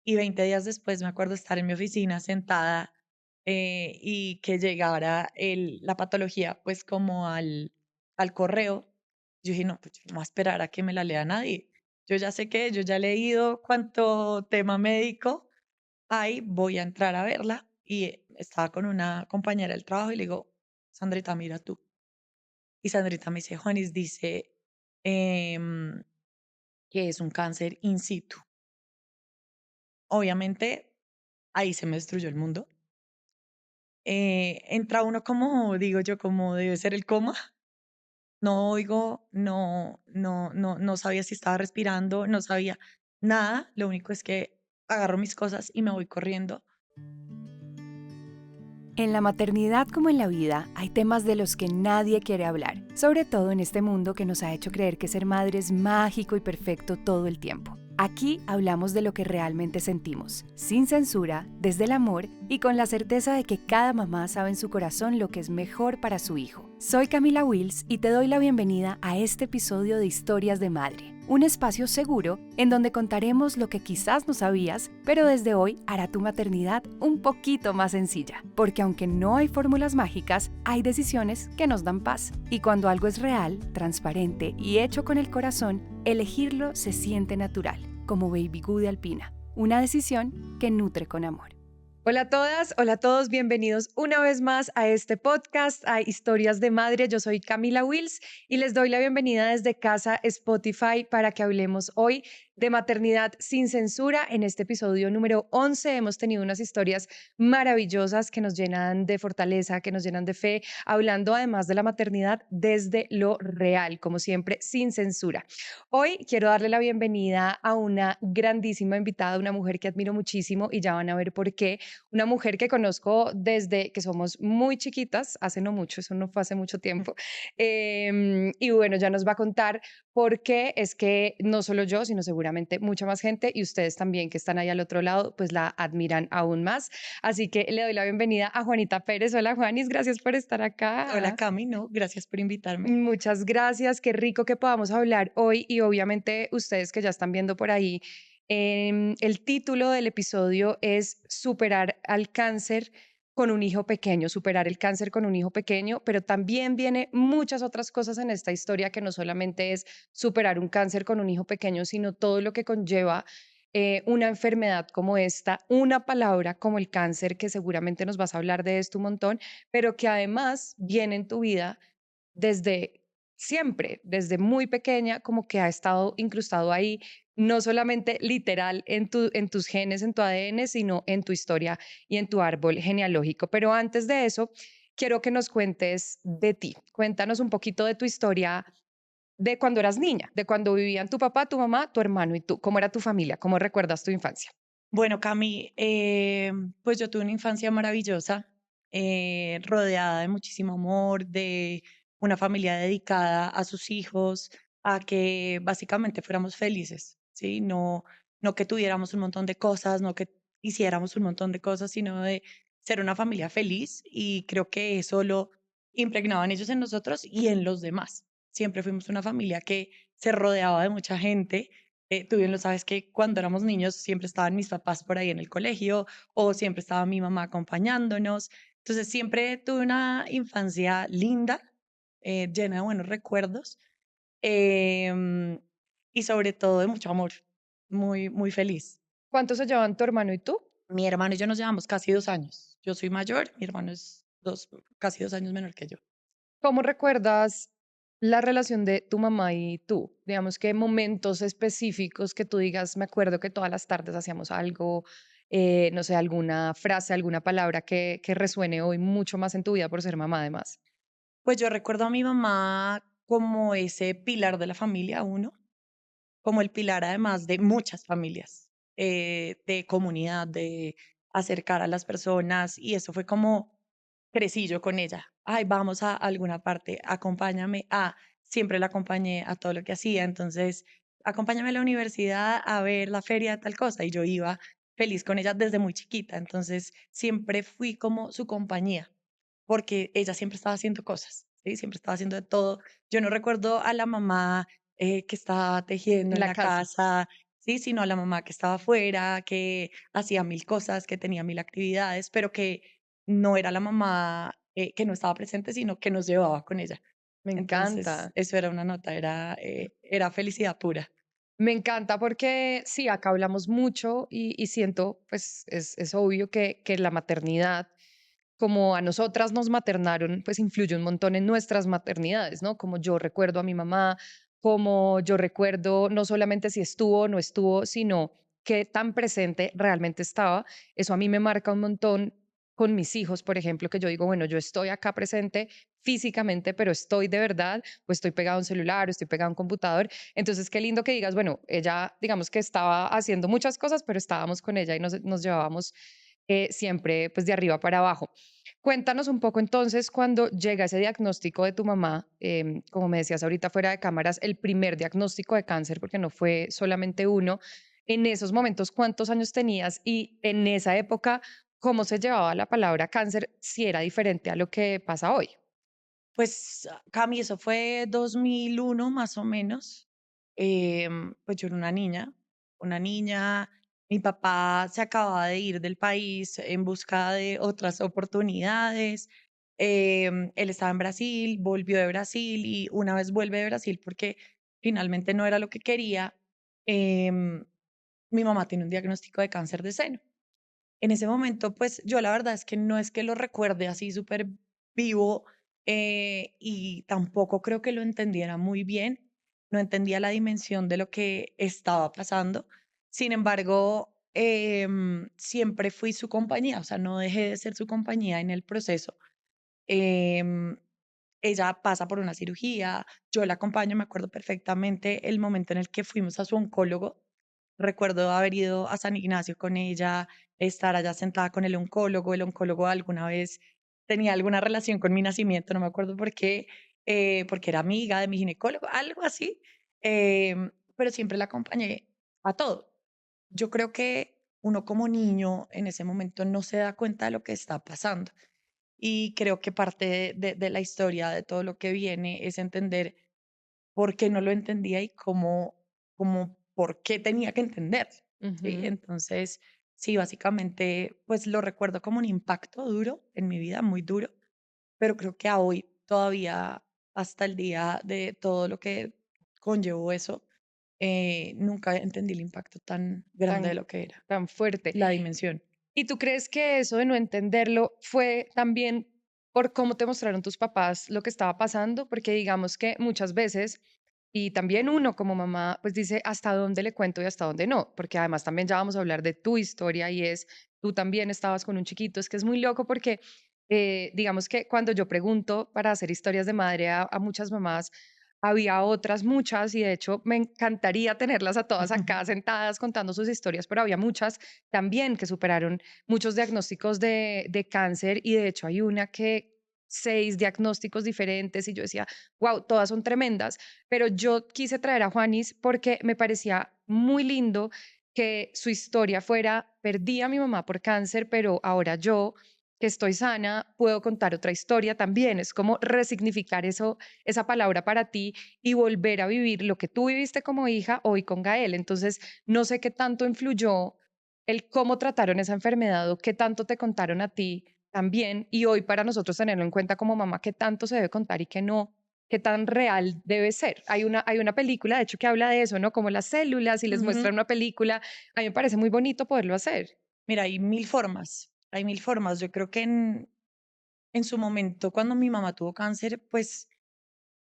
y 20 días después me acuerdo estar en mi oficina sentada y que llegara la patología pues como al correo. Yo dije, no, pues yo no voy a esperar a que me la lea nadie. Yo ya sé que, yo ya he leído cuánto tema médico hay, voy a entrar a verla. Y estaba con una compañera del trabajo y le digo, Sandrita, mira tú. Y Sandrita me dice, Juanis, dice em, que es un cáncer in situ. Obviamente, ahí se me destruyó el mundo. Entra uno como, digo yo, como debe ser el coma. No oigo, no sabía si estaba respirando, no sabía nada. Lo único es que agarro mis cosas y me voy corriendo. En la maternidad como en la vida hay temas de los que nadie quiere hablar, sobre todo en este mundo que nos ha hecho creer que ser madre es mágico y perfecto todo el tiempo. Aquí hablamos de lo que realmente sentimos, sin censura, desde el amor y con la certeza de que cada mamá sabe en su corazón lo que es mejor para su hijo. Soy Camila Wills y te doy la bienvenida a este episodio de Historias de Madre, un espacio seguro en donde contaremos lo que quizás no sabías, pero desde hoy hará tu maternidad un poquito más sencilla, porque aunque no hay fórmulas mágicas, hay decisiones que nos dan paz. Y cuando algo es real, transparente y hecho con el corazón, elegirlo se siente natural, como Baby Goo de Alpina, una decisión que nutre con amor. Hola a todas, hola a todos, bienvenidos una vez más a este podcast, a Historias de Madre. Yo soy Camila Wills y les doy la bienvenida desde casa Spotify para que hablemos hoy de maternidad sin censura. En este episodio número 11 hemos tenido unas historias maravillosas que nos llenan de fortaleza, que nos llenan de fe, hablando además de la maternidad desde lo real, como siempre, sin censura. Hoy quiero darle la bienvenida a una grandísima invitada, una mujer que admiro muchísimo y ya van a ver por qué. Una mujer que conozco desde que somos muy chiquitas, hace no mucho, eso no fue hace mucho tiempo. Y bueno, ya nos va a contar por qué es que no solo yo, sino seguramente mucha más gente y ustedes también que están ahí al otro lado, pues la admiran aún más. Así que le doy la bienvenida a Juanita Pérez. Hola Juanis, gracias por estar Hola acá. Cami, no, gracias por invitarme. Muchas gracias, qué rico que podamos hablar hoy y obviamente ustedes que ya están viendo por ahí, el título del episodio es Superar al cáncer con un hijo pequeño, superar el cáncer con un hijo pequeño, pero también viene muchas otras cosas en esta historia que no solamente es superar un cáncer con un hijo pequeño, sino todo lo que conlleva una enfermedad como esta, una palabra como el cáncer, que seguramente nos vas a hablar de esto un montón, pero que además viene en tu vida desde siempre, desde muy pequeña, como que ha estado incrustado ahí, no solamente literal en tus genes, en tu ADN, sino en tu historia y en tu árbol genealógico. Pero antes de eso, quiero que nos cuentes de ti. Cuéntanos un poquito de tu historia de cuando eras niña, de cuando vivían tu papá, tu mamá, tu hermano y tú. ¿Cómo era tu familia? ¿Cómo recuerdas tu infancia? Bueno, Cami, pues yo tuve una infancia maravillosa, rodeada de muchísimo amor, de una familia dedicada a sus hijos, a que básicamente fuéramos felices, ¿sí? No que tuviéramos un montón de cosas, no que hiciéramos un montón de cosas, sino de ser una familia feliz y creo que eso lo impregnaban ellos en nosotros y en los demás. Siempre fuimos una familia que se rodeaba de mucha gente. Tú bien lo sabes que cuando éramos niños siempre estaban mis papás por ahí en el colegio o siempre estaba mi mamá acompañándonos. Entonces siempre tuve una infancia linda, llena de buenos recuerdos em, y sobre todo de mucho amor, muy, muy feliz. ¿Cuántos se llevan tu hermano y tú? Mi hermano y yo nos llevamos casi 2 años. Yo soy mayor, mi hermano es casi 2 años menor que yo. ¿Cómo recuerdas la relación de tu mamá y tú? Digamos que momentos específicos que tú digas, me acuerdo que todas las tardes hacíamos algo, no sé, alguna frase, alguna palabra que resuene hoy mucho más en tu vida por ser mamá además. Pues yo recuerdo a mi mamá como ese pilar de la familia, uno, como el pilar además de muchas familias, de comunidad, de acercar a las personas y eso fue como crecí yo con ella. Ay, vamos a alguna parte, acompáñame a, siempre la acompañé a todo lo que hacía, entonces, acompáñame a la universidad a ver la feria de tal cosa y yo iba feliz con ella desde muy chiquita, entonces siempre fui como su compañía, porque ella siempre estaba haciendo cosas, ¿sí? Siempre estaba haciendo de todo. Yo no recuerdo a la mamá que estaba tejiendo En en la la casa. casa, ¿sí? Sino a la mamá que estaba afuera, que hacía mil cosas, que tenía mil actividades, pero que no era la mamá que no estaba presente, sino que nos llevaba con ella. Me Entonces, encanta. eso era una nota, era felicidad pura. Me encanta porque sí, acá hablamos mucho y siento, pues es obvio que la maternidad, como a nosotras nos maternaron, pues influye un montón en nuestras maternidades, ¿no? Como yo recuerdo a mi mamá, como yo recuerdo no solamente si estuvo o no estuvo, sino qué tan presente realmente estaba. Eso a mí me marca un montón con mis hijos, por ejemplo, que yo digo, bueno, yo estoy acá presente físicamente, pero estoy de verdad, o estoy pegado a un celular, o estoy pegado a un computador. Entonces, qué lindo que digas, bueno, ella, digamos que estaba haciendo muchas cosas, pero estábamos con ella y nos llevábamos siempre pues de arriba para abajo. Cuéntanos un poco entonces cuando llega ese diagnóstico de tu mamá, como me decías ahorita fuera de cámaras, el primer diagnóstico de cáncer, porque no fue solamente uno. En esos momentos, ¿cuántos años tenías? Y en esa época, ¿cómo se llevaba la palabra cáncer si era diferente a lo que pasa hoy? Pues, Cami, eso fue 2001 más o menos. Pues yo era una niña, mi papá se acababa de ir del país en busca de otras oportunidades. Él estaba en Brasil, volvió de Brasil y una vez vuelve de Brasil porque finalmente no era lo que quería, em, mi mamá tiene un diagnóstico de cáncer de seno. En ese momento, pues, yo la verdad es que no es que lo recuerde así súper vivo, y tampoco creo que lo entendiera muy bien, no entendía la dimensión de lo que estaba pasando. Sin embargo, siempre fui su compañía, o sea, no dejé de ser su compañía en el proceso. Em, Ella pasa por una cirugía, yo la acompaño, me acuerdo perfectamente el momento en el que fuimos a su oncólogo. Recuerdo haber ido a San Ignacio con ella, estar allá sentada con el oncólogo alguna vez tenía alguna relación con mi nacimiento, no me acuerdo por qué, porque era amiga de mi ginecólogo, algo así, pero siempre la acompañé a todo. Yo creo que uno como niño en ese momento no se da cuenta de lo que está pasando. Y creo que parte de la historia, de todo lo que viene, es entender por qué no lo entendía y cómo por qué tenía que entenderlo, ¿sí? Ujú. Entonces, sí, básicamente, pues lo recuerdo como un impacto duro en mi vida, muy duro, pero creo que a hoy todavía, hasta el día de todo lo que conllevó eso, nunca entendí el impacto tan grande de Tan, lo que era, tan fuerte. la dimensión. ¿Y tú crees que eso de no entenderlo fue también por cómo te mostraron tus papás lo que estaba pasando? Porque digamos que muchas veces, y también uno como mamá, pues dice hasta dónde le cuento y hasta dónde no, porque además también ya vamos a hablar de tu historia y es, tú también estabas con un chiquito, es que es muy loco porque digamos que cuando yo pregunto para hacer historias de madre a muchas mamás, había otras muchas y de hecho me encantaría tenerlas a todas acá sentadas contando sus historias, pero había muchas también que superaron muchos diagnósticos de cáncer y de hecho hay una que 6 diagnósticos diferentes y yo decía, wow, todas son tremendas, pero yo quise traer a Juanis porque me parecía muy lindo que su historia fuera, perdí a mi mamá por cáncer, pero ahora yo que estoy sana, puedo contar otra historia también. Es como resignificar eso, esa palabra para ti y volver a vivir lo que tú viviste como hija hoy con Gael. Entonces, no sé qué tanto influyó el cómo trataron esa enfermedad o qué tanto te contaron a ti también, y hoy para nosotros tenerlo en cuenta como mamá, qué tanto se debe contar y qué no, qué tan real debe ser. Hay una película, de hecho, que habla de eso, ¿no? Como las células y les Ujú. muestran una película. A mí me parece muy bonito poderlo hacer. Mira, hay mil formas, hay mil formas. Yo creo que en su momento, cuando mi mamá tuvo cáncer, pues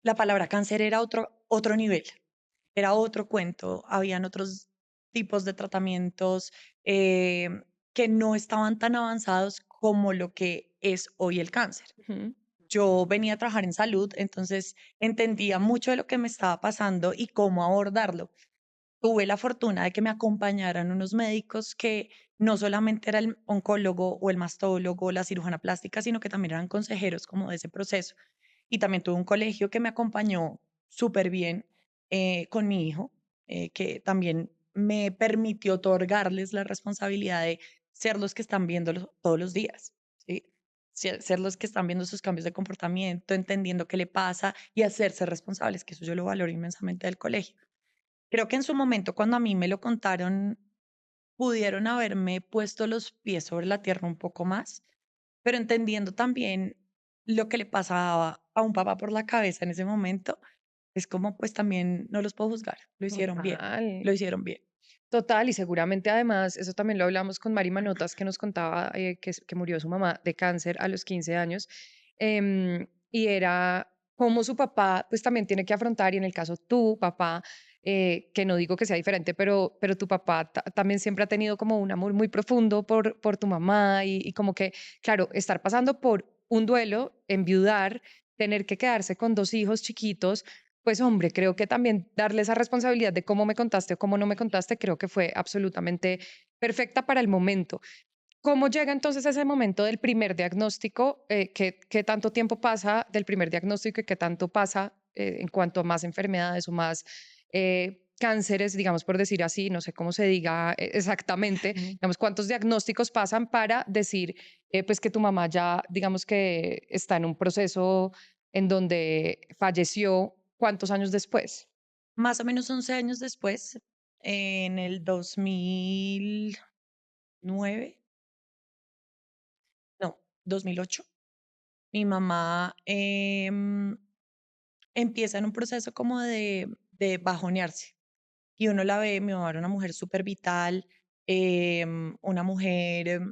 la palabra cáncer era otro nivel, era otro cuento. Habían otros tipos de tratamientos eh, que no estaban tan avanzados como lo que es hoy el cáncer. Ujú, Yo venía a trabajar en salud, entonces entendía mucho de lo que me estaba pasando y cómo abordarlo. Tuve la fortuna de que me acompañaran unos médicos que no solamente era el oncólogo o el mastólogo o la cirujana plástica, sino que también eran consejeros como de ese proceso. Y también tuve un colegio que me acompañó súper bien con mi hijo, que también me permitió otorgarles la responsabilidad de ser los que están viéndolo todos los días, ¿sí? Ser los que están viendo sus cambios de comportamiento, entendiendo qué le pasa y hacerse responsables, que eso yo lo valoro inmensamente del colegio. Creo que en su momento, cuando a mí me lo contaron, pudieron haberme puesto los pies sobre la tierra un poco más, pero entendiendo también lo que le pasaba a un papá por la cabeza en ese momento, es como, pues también no los puedo juzgar, lo hicieron bien, Total. lo hicieron bien. Total, y seguramente además, eso también lo hablamos con Mari Manotas, que nos contaba que murió su mamá de cáncer a los 15 años, y era cómo su papá, pues también tiene que afrontar, y en el caso tu papá, que no digo que sea diferente, pero tu papá también siempre ha tenido como un amor muy profundo por tu mamá, y como que, claro, estar pasando por un duelo, enviudar, tener que quedarse con dos hijos chiquitos, pues hombre, creo que también darle esa responsabilidad de cómo me contaste o cómo no me contaste, creo que fue absolutamente perfecta para el momento. ¿Cómo llega entonces ese momento del primer diagnóstico? ¿Qué tanto tiempo pasa del primer diagnóstico y qué tanto pasa en cuanto a más enfermedades o más cánceres, digamos por decir así, no sé cómo se diga exactamente, Ujú. digamos, cuántos diagnósticos pasan para decir pues que tu mamá ya, digamos que está en un proceso en donde falleció, ¿cuántos años después? Más o menos 11 años después, en el 2009, no, 2008, mi mamá empieza en un proceso como de bajonearse. Y uno la ve, mi mamá era una mujer súper vital, una mujer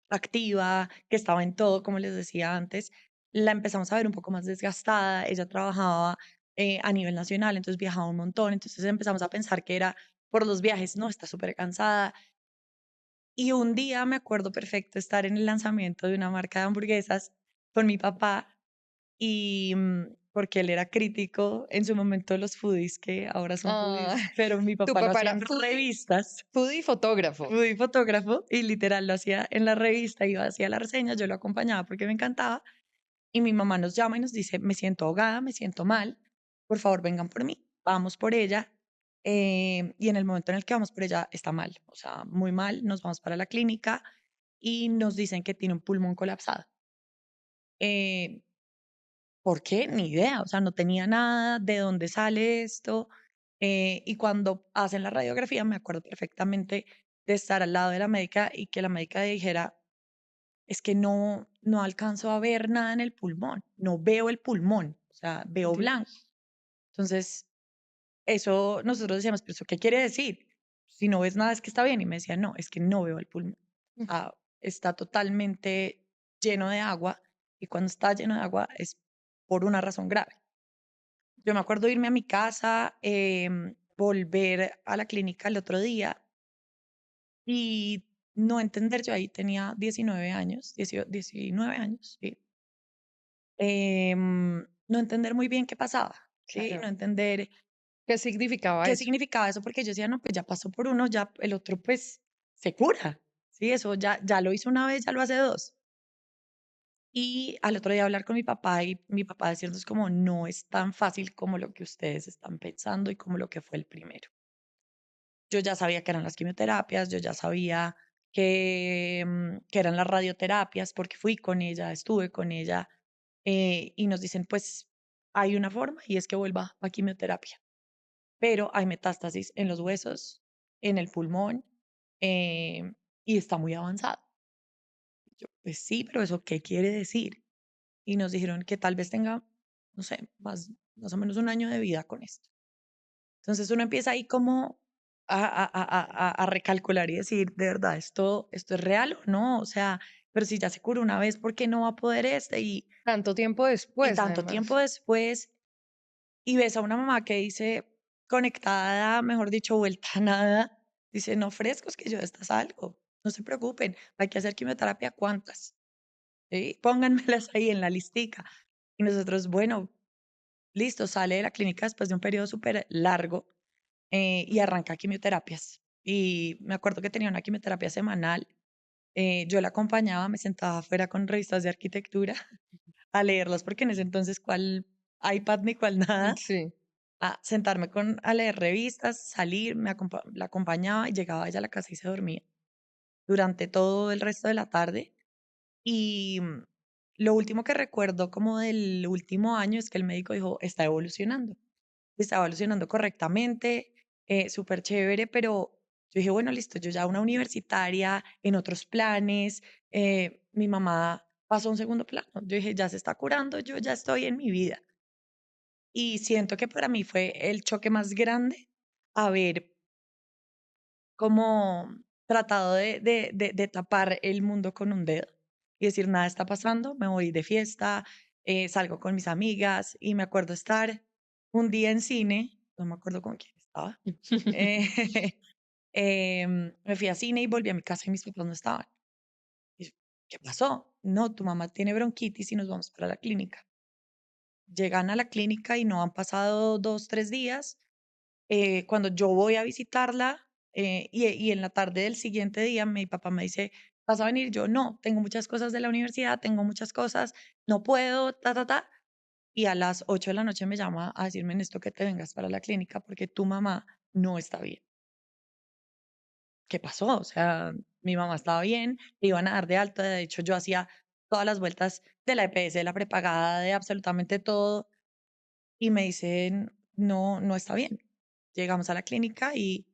activa, que estaba en todo, como les decía antes. La empezamos a ver un poco más desgastada, ella trabajaba a nivel nacional, entonces viajaba un montón, entonces empezamos a pensar que era por los viajes, no, está súper cansada. Y un día me acuerdo perfecto estar en el lanzamiento de una marca de hamburguesas con mi papá y, porque él era crítico en su momento de los foodies, que ahora son Ah, foodies, pero mi tu papá lo papá hacía era en revistas, foodie y fotógrafo. foodie fotógrafo, y literal lo hacía en la revista, iba, hacía la reseña, yo lo acompañaba porque me encantaba, y mi mamá nos llama y nos dice: "Me siento ahogada, me siento mal, por favor, vengan por mí". Vamos por ella, y en el momento en el que vamos por ella está mal, o sea, muy mal, nos vamos para la clínica y nos dicen que tiene un pulmón colapsado. Eh, ¿Por qué? Ni idea, o sea, no tenía nada, ¿de dónde sale esto? Y cuando hacen la radiografía, me acuerdo perfectamente de estar al lado de la médica y que la médica dijera: "Es que no alcanzo a ver nada en el pulmón, no veo el pulmón, o sea, veo blanco". Dios. Entonces, eso nosotros decíamos: "¿Pero eso qué quiere decir? Si no ves nada, es que está bien". Y me decía: "No, es que no veo el pulmón, o sea, está totalmente lleno de agua, y cuando está lleno de agua es por una razón grave". Yo me acuerdo irme a mi casa, volver a la clínica el otro día y no entender, yo ahí tenía 19 años, 19 años, sí. No entender muy bien qué pasaba, ¿sí? Claro. No entender ¿Qué significaba qué eso? significaba eso, porque yo decía: "No, pues ya pasó por uno, ya el otro, pues, se cura", ¿sí? Eso ya lo hizo una vez, ya lo hace 2. Y al otro día hablar con mi papá y mi papá decirnos como: "No es tan fácil como lo que ustedes están pensando y como lo que fue el primero". Yo ya sabía que eran las quimioterapias, yo ya sabía que eran las radioterapias, porque fui con ella, estuve con ella, y nos dicen, pues hay una forma y es que vuelva a quimioterapia, pero hay metástasis en los huesos, en el pulmón, y está muy avanzado. Yo, pues sí, pero ¿eso qué quiere decir? Y nos dijeron que tal vez tenga, no sé, más o menos un año de vida con esto. Entonces uno empieza ahí como a recalcular y decir, de verdad, ¿esto es real o no? O sea, pero si ya se curó una vez, ¿por qué no va a poder este? Tanto tiempo Y después, tanto tiempo además. después, y ves a una mamá que dice, conectada, mejor dicho, vuelta a nada, dice, no frescos, que yo de esta salgo, no se preocupen, hay que hacer quimioterapia, ¿cuántas? ¿Sí? Pónganmelas ahí en la listica. Y nosotros, bueno, listo, sale de la clínica después de un periodo súper largo y arranca quimioterapias. Y me acuerdo que tenía una quimioterapia semanal. Yo la acompañaba, me sentaba afuera con revistas de arquitectura a leerlas, porque en ese entonces, ¿cuál iPad ni cuál nada? Sí. A sentarme a leer revistas, salir, la acompañaba y llegaba ella a la casa y se dormía durante todo el resto de la tarde. Y lo último que recuerdo como del último año es que el médico dijo, está evolucionando correctamente, súper chévere, pero yo dije, bueno, listo, yo ya una universitaria, en otros planes, mi mamá pasó a un segundo plano. Yo dije, ya se está curando, yo ya estoy en mi vida. Y siento que para mí fue el choque más grande haber como tratado de tapar el mundo con un dedo y decir, nada está pasando, me voy de fiesta, salgo con mis amigas y me acuerdo estar un día en cine, no me acuerdo con quién estaba, eh, me fui a cine y volví a mi casa y mis papás no estaban. Y yo, ¿qué pasó? No, tu mamá tiene bronquitis y nos vamos para la clínica. Llegan a la clínica y no han pasado 2, 3 días. Cuando yo voy a visitarla, y en la tarde del siguiente día mi papá me dice, ¿vas a venir? Yo no, tengo muchas cosas de la universidad, tengo muchas cosas, no puedo, ta, ta, ta. Y a las 8 de la noche me llama a decirme, esto que te vengas para la clínica porque tu mamá no está bien. ¿Qué pasó? O sea, mi mamá estaba bien, le iban a dar de alta, de hecho yo hacía todas las vueltas de la EPS, de la prepagada, de absolutamente todo, y me dicen, no, no está bien. Llegamos a la clínica y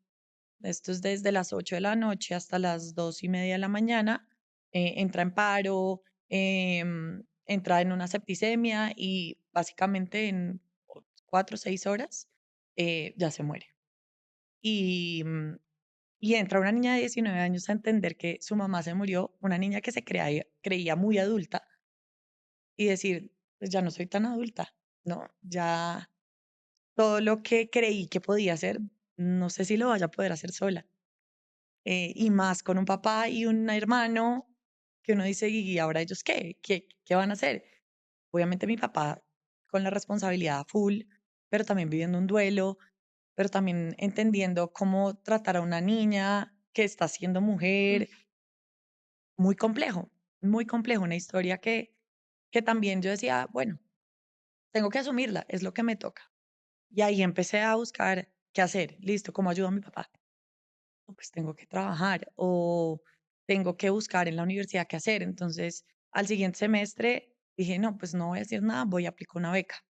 esto es desde las 8 de la noche hasta las 2:30 de la mañana. Entra en paro, entra en una septicemia y básicamente en 4 o 6 horas ya se muere. Y, y entra una niña de 19 años a entender que su mamá se murió, una niña que se creía muy adulta, y decir, pues ya no soy tan adulta, no, ya todo lo que creí que podía hacer, no sé si lo vaya a poder hacer sola. Y más con un papá y un hermano que uno dice, ¿y ahora ellos qué? ¿Qué van a hacer? Obviamente mi papá con la responsabilidad a full, pero también viviendo un duelo, pero también entendiendo cómo tratar a una niña que está siendo Mm, mujer, muy complejo, una historia que también yo decía, bueno, tengo que asumirla, es lo que me toca. Y ahí empecé a buscar qué hacer, listo, ¿cómo ayudo a mi papá? No, pues tengo que trabajar o tengo que buscar en la universidad qué hacer. Entonces, al siguiente semestre dije, no, pues no voy a decir nada, voy a aplicar una beca.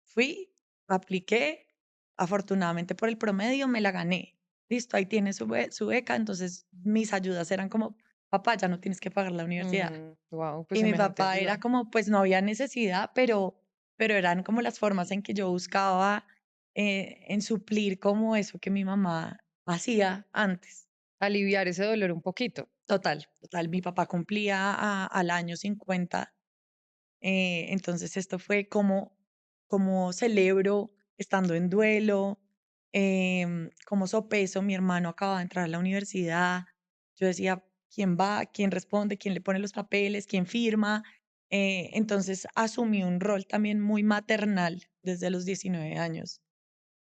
Fui, apliqué, afortunadamente por el promedio me la gané. Listo, ahí tiene su beca. Entonces, mis ayudas eran como, papá, ya no tienes que pagar la universidad. wow, pues Y mi semejante papá era ayuda. como, pues no había necesidad, pero eran como las formas en que yo buscaba en suplir como eso que mi mamá hacía antes. Aliviar ese dolor un poquito. Total, total. Mi papá cumplía al año 50, entonces esto fue como celebro estando en duelo, como sopeso, mi hermano acababa de entrar a la universidad, yo decía, ¿quién va? ¿Quién responde? ¿Quién le pone los papeles? ¿Quién firma? Entonces asumí un rol también muy maternal desde los 19 años,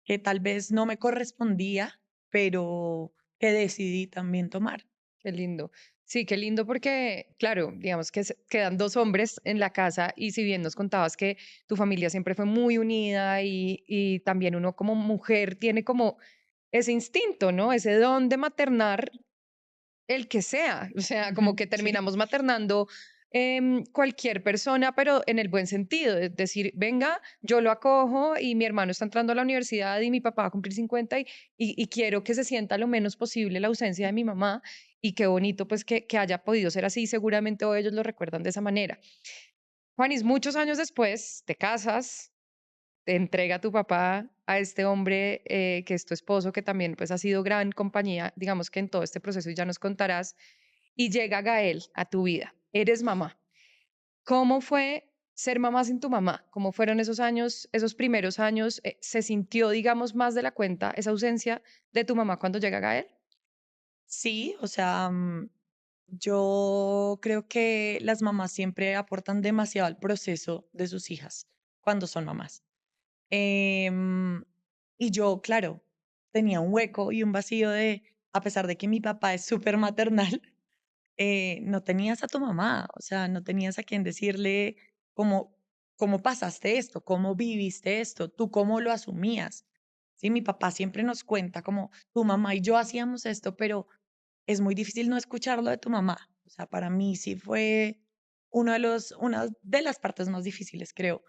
que tal vez no me correspondía, pero que decidí también tomar. Qué lindo. Sí, qué lindo porque, claro, digamos que quedan dos hombres en la casa y si bien nos contabas que tu familia siempre fue muy unida y también uno como mujer tiene como ese instinto, ¿no? Ese don de maternar el que sea, o sea, como que Sí. terminamos maternando cualquier persona, pero en el buen sentido, es decir, venga, yo lo acojo y mi hermano está entrando a la universidad y mi papá va a cumplir 50 y quiero que se sienta lo menos posible la ausencia de mi mamá y qué bonito pues que haya podido ser así, seguramente hoy ellos lo recuerdan de esa manera. Juanis, muchos años después te casas, te entrega tu papá a este hombre que es tu esposo, que también pues ha sido gran compañía, digamos que en todo este proceso y ya nos contarás, y llega Gael a tu vida. Eres mamá. ¿Cómo fue ser mamá sin tu mamá? ¿Cómo fueron esos años, esos primeros años? ¿Se sintió, digamos, más de la cuenta esa ausencia de tu mamá cuando llega Gael? Sí, o sea, yo creo que las mamás siempre aportan demasiado al proceso de sus hijas cuando son mamás. Em, y yo, claro, tenía un hueco y un vacío a pesar de que mi papá es súper maternal, no tenías a tu mamá, o sea, no tenías a quien decirle cómo pasaste esto, cómo viviste esto, tú cómo lo asumías. Sí, mi papá siempre nos cuenta como tu mamá y yo hacíamos esto, pero es muy difícil no escucharlo de tu mamá. O sea, para mí sí fue una de las partes más difíciles, creo,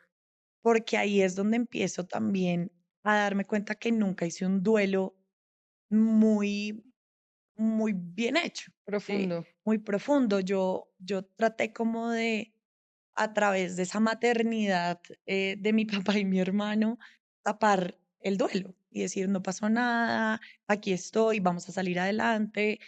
porque ahí es donde empiezo también a darme cuenta que nunca hice un duelo muy, muy bien hecho, ¿sí? Profundo. Muy profundo. Yo traté como de, a través de esa maternidad de mi papá y mi hermano, tapar el duelo y decir, no pasó nada, aquí estoy, vamos a salir adelante,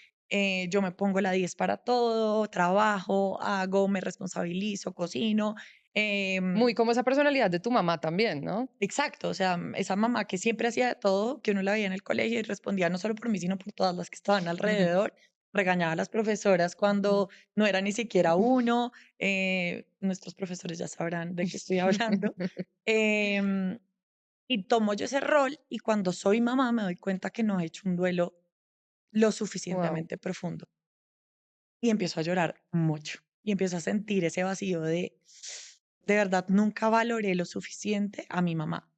yo me pongo la 10 para todo, trabajo, hago, me responsabilizo, cocino. em, Muy como esa personalidad de tu mamá también, ¿no? exacto, o sea, esa mamá que siempre hacía de todo, que uno la veía en el colegio y respondía no solo por mí, sino por todas las que estaban alrededor, regañaba a las profesoras cuando no era ni siquiera uno, nuestros profesores ya sabrán de qué estoy hablando. em, y tomo yo ese rol y cuando soy mamá me doy cuenta que no he hecho un duelo lo Wow, suficientemente profundo y empiezo a llorar mucho y empiezo a sentir ese vacío de verdad, nunca valoré lo suficiente a mi mamá,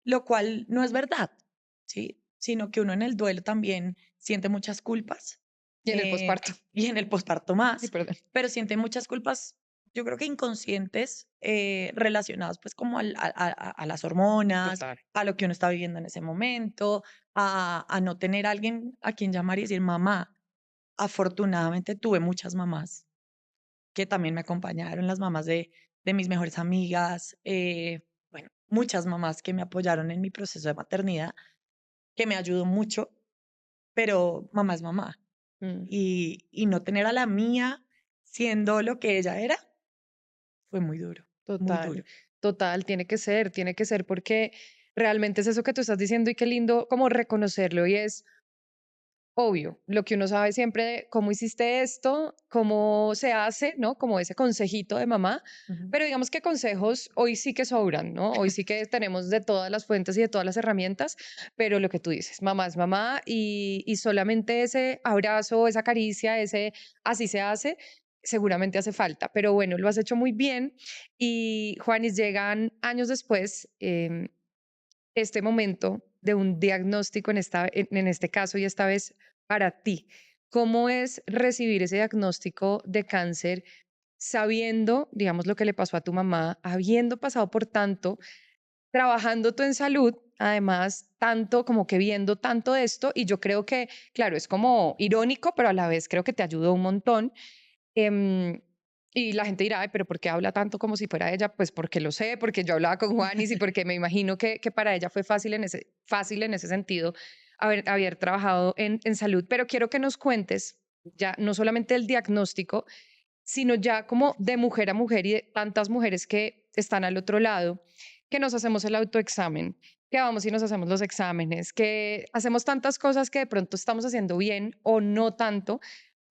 lo cual no es verdad, ¿sí? Sino que uno en el duelo también siente muchas culpas, y en el posparto. y en el posparto Sí, más, perdón. pero siente muchas culpas, yo creo que inconscientes, relacionadas pues como a las hormonas, Total. a lo que uno está viviendo en ese momento, a no tener alguien a quien llamar y decir, mamá. Afortunadamente tuve muchas mamás que también me acompañaron, las mamás de mis mejores amigas, bueno, muchas mamás que me apoyaron en mi proceso de maternidad, que me ayudó mucho, pero mamá es mamá. Mm, Y no tener a la mía siendo lo que ella era, fue muy duro, muy total, duro. total, tiene que ser porque realmente es eso que tú estás diciendo y qué lindo como reconocerlo y es obvio, lo que uno sabe siempre de cómo hiciste esto, cómo se hace, ¿no? Como ese consejito de mamá, Ujú. pero digamos que consejos hoy sí que sobran, ¿no? Hoy sí que tenemos de todas las fuentes y de todas las herramientas, pero lo que tú dices, mamá es mamá y solamente ese abrazo, esa caricia, ese así se hace, seguramente hace falta, pero bueno, lo has hecho muy bien y Juanis, llegan años después. Este momento de un diagnóstico en este caso y esta vez para ti. ¿Cómo es recibir ese diagnóstico de cáncer sabiendo, digamos, lo que le pasó a tu mamá, habiendo pasado por tanto, trabajando tú en salud, además, tanto como que viendo tanto de esto? Y yo creo que, claro, es como irónico, pero a la vez creo que te ayudó un montón. Em, y la gente dirá: "Ay, pero ¿por qué habla tanto como si fuera ella?". Pues porque lo sé, porque yo hablaba con Juanis y porque me imagino que para ella fue fácil en ese sentido haber trabajado en salud. Pero quiero que nos cuentes ya no solamente el diagnóstico, sino ya como de mujer a mujer y de tantas mujeres que están al otro lado, que nos hacemos el autoexamen, que vamos y nos hacemos los exámenes, que hacemos tantas cosas que de pronto estamos haciendo bien o no tanto.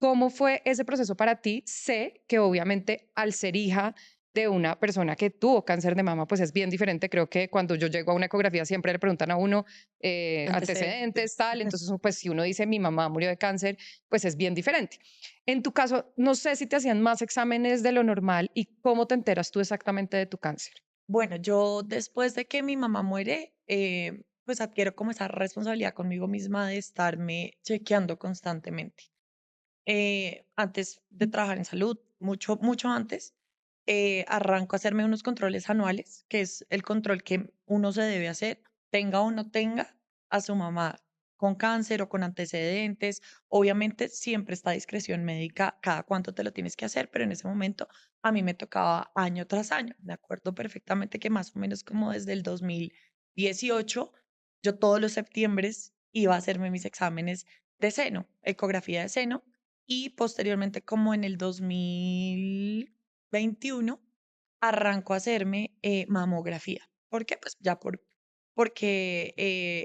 ¿Cómo fue ese proceso para ti? Sé que obviamente al ser hija de una persona que tuvo cáncer de mama, pues es bien diferente. Creo que cuando yo llego a una ecografía siempre le preguntan a uno antecedentes, Antecedentes. tal. Entonces, pues si uno dice mi mamá murió de cáncer, pues es bien diferente. En tu caso, no sé si te hacían más exámenes de lo normal y cómo te enteras tú exactamente de tu cáncer. Bueno, yo después de que mi mamá muere, pues adquiero como esa responsabilidad conmigo misma de estarme chequeando constantemente. Antes de trabajar en salud, mucho, mucho antes, arranco a hacerme unos controles anuales, que es el control que uno se debe hacer, tenga o no tenga a su mamá con cáncer o con antecedentes. Obviamente siempre está a discreción médica cada cuánto te lo tienes que hacer, pero en ese momento a mí me tocaba año tras año. Me acuerdo perfectamente que más o menos como desde el 2018, yo todos los septiembres iba a hacerme mis exámenes de seno, ecografía de seno, y posteriormente, como en el 2021, arranco a hacerme, mamografía. ¿Por qué? Pues ya porque,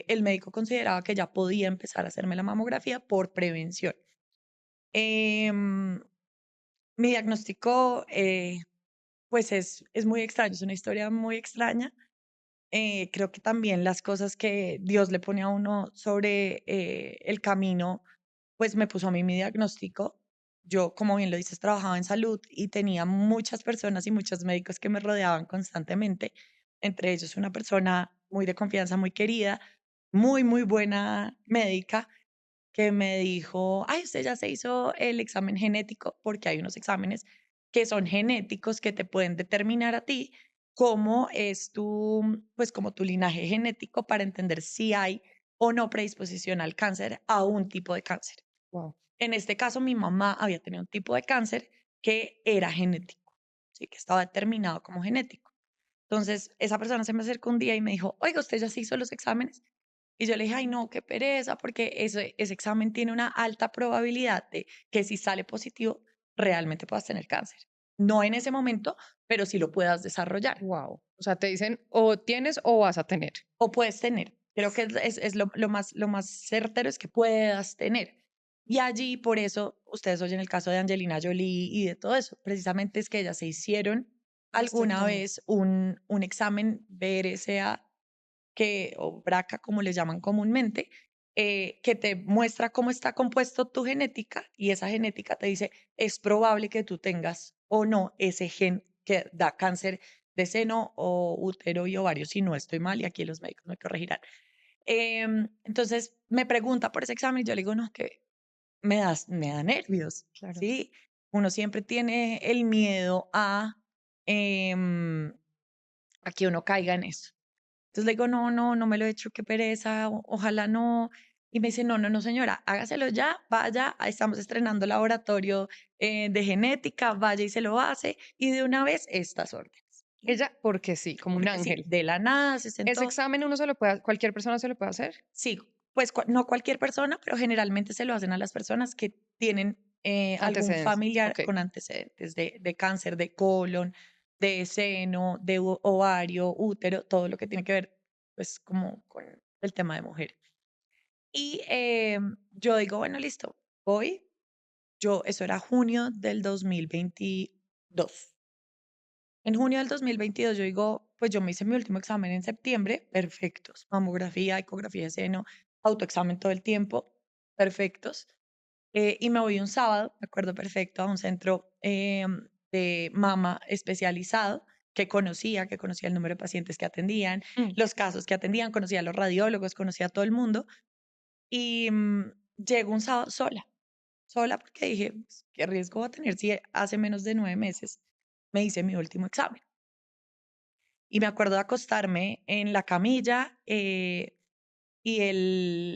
el médico consideraba que ya podía empezar a hacerme la mamografía por prevención. Em, Mi diagnóstico, pues es muy extraño, es una historia muy extraña. Creo que también las cosas que Dios le pone a uno sobre, el camino, pues me puso a mí mi diagnóstico. Yo, como bien lo dices, trabajaba en salud y tenía muchas personas y muchos médicos que me rodeaban constantemente, entre ellos una persona muy de confianza, muy querida, muy, muy buena médica, que me dijo, ay, usted ya se hizo el examen genético, porque hay unos exámenes que son genéticos que te pueden determinar a ti cómo es pues como tu linaje genético para entender si hay o no predisposición al cáncer, a un tipo de cáncer. Wow. En este caso, mi mamá había tenido un tipo de cáncer que era genético, ¿sí? Que estaba determinado como genético. Entonces, esa persona se me acercó un día y me dijo, oiga, ¿usted ya se hizo los exámenes? Y yo le dije, ay, no, qué pereza, porque ese examen tiene una alta probabilidad de que si sale positivo, realmente puedas tener cáncer. No en ese momento, pero sí lo puedas desarrollar Wow. O sea, te dicen o tienes o vas a tener. o puedes tener. Creo que es lo más certero es que puedas tener. Y allí, por eso, ustedes oyen el caso de Angelina Jolie y de todo eso. Precisamente es que ellas se hicieron alguna Exactamente. vez un examen BRCA o BRCA, como le llaman comúnmente, que te muestra cómo está compuesto tu genética y esa genética te dice, es probable que tú tengas o no ese gen que da cáncer de seno o útero y ovario, si no estoy mal, y aquí los médicos me corregirán. Entonces me pregunta por ese examen y yo le digo, no, que me da nervios, Claro. ¿sí? Uno siempre tiene el miedo em, a que uno caiga en eso. Entonces le digo, no, no, no me lo he hecho, qué pereza, ojalá no. Y me dice, no, no, no, señora, hágaselo ya, vaya, estamos estrenando laboratorio de genética, vaya y se lo hace, y de una vez estas órdenes. ¿No? Ella, porque sí, como un Porque sí, ángel. de la nada se Ese sentó. examen uno se lo puede, cualquier persona se lo puede hacer. Sí, pues no cualquier persona, pero generalmente se lo hacen a las personas que tienen algún Antecedentes. familiar Ok. con antecedentes de cáncer de colon, de seno, de ovario, útero, todo lo que tiene que ver, pues, como con el tema de mujer. Y yo digo, bueno, listo, voy. Eso era junio del 2022. En junio del 2022 yo digo, pues yo me hice mi último examen en septiembre, perfectos. Mamografía, ecografía de seno, autoexamen todo el tiempo, perfectos. Y me voy un sábado, me acuerdo perfecto, a un centro de mama especializado que conocía el número de pacientes que atendían, Mm. los casos que atendían, conocía a los radiólogos, conocía a todo el mundo. Y llego un sábado sola, sola porque dije, pues, ¿qué riesgo va a tener si hace menos de 9 meses me hice mi último examen? Y me acuerdo de acostarme en la camilla y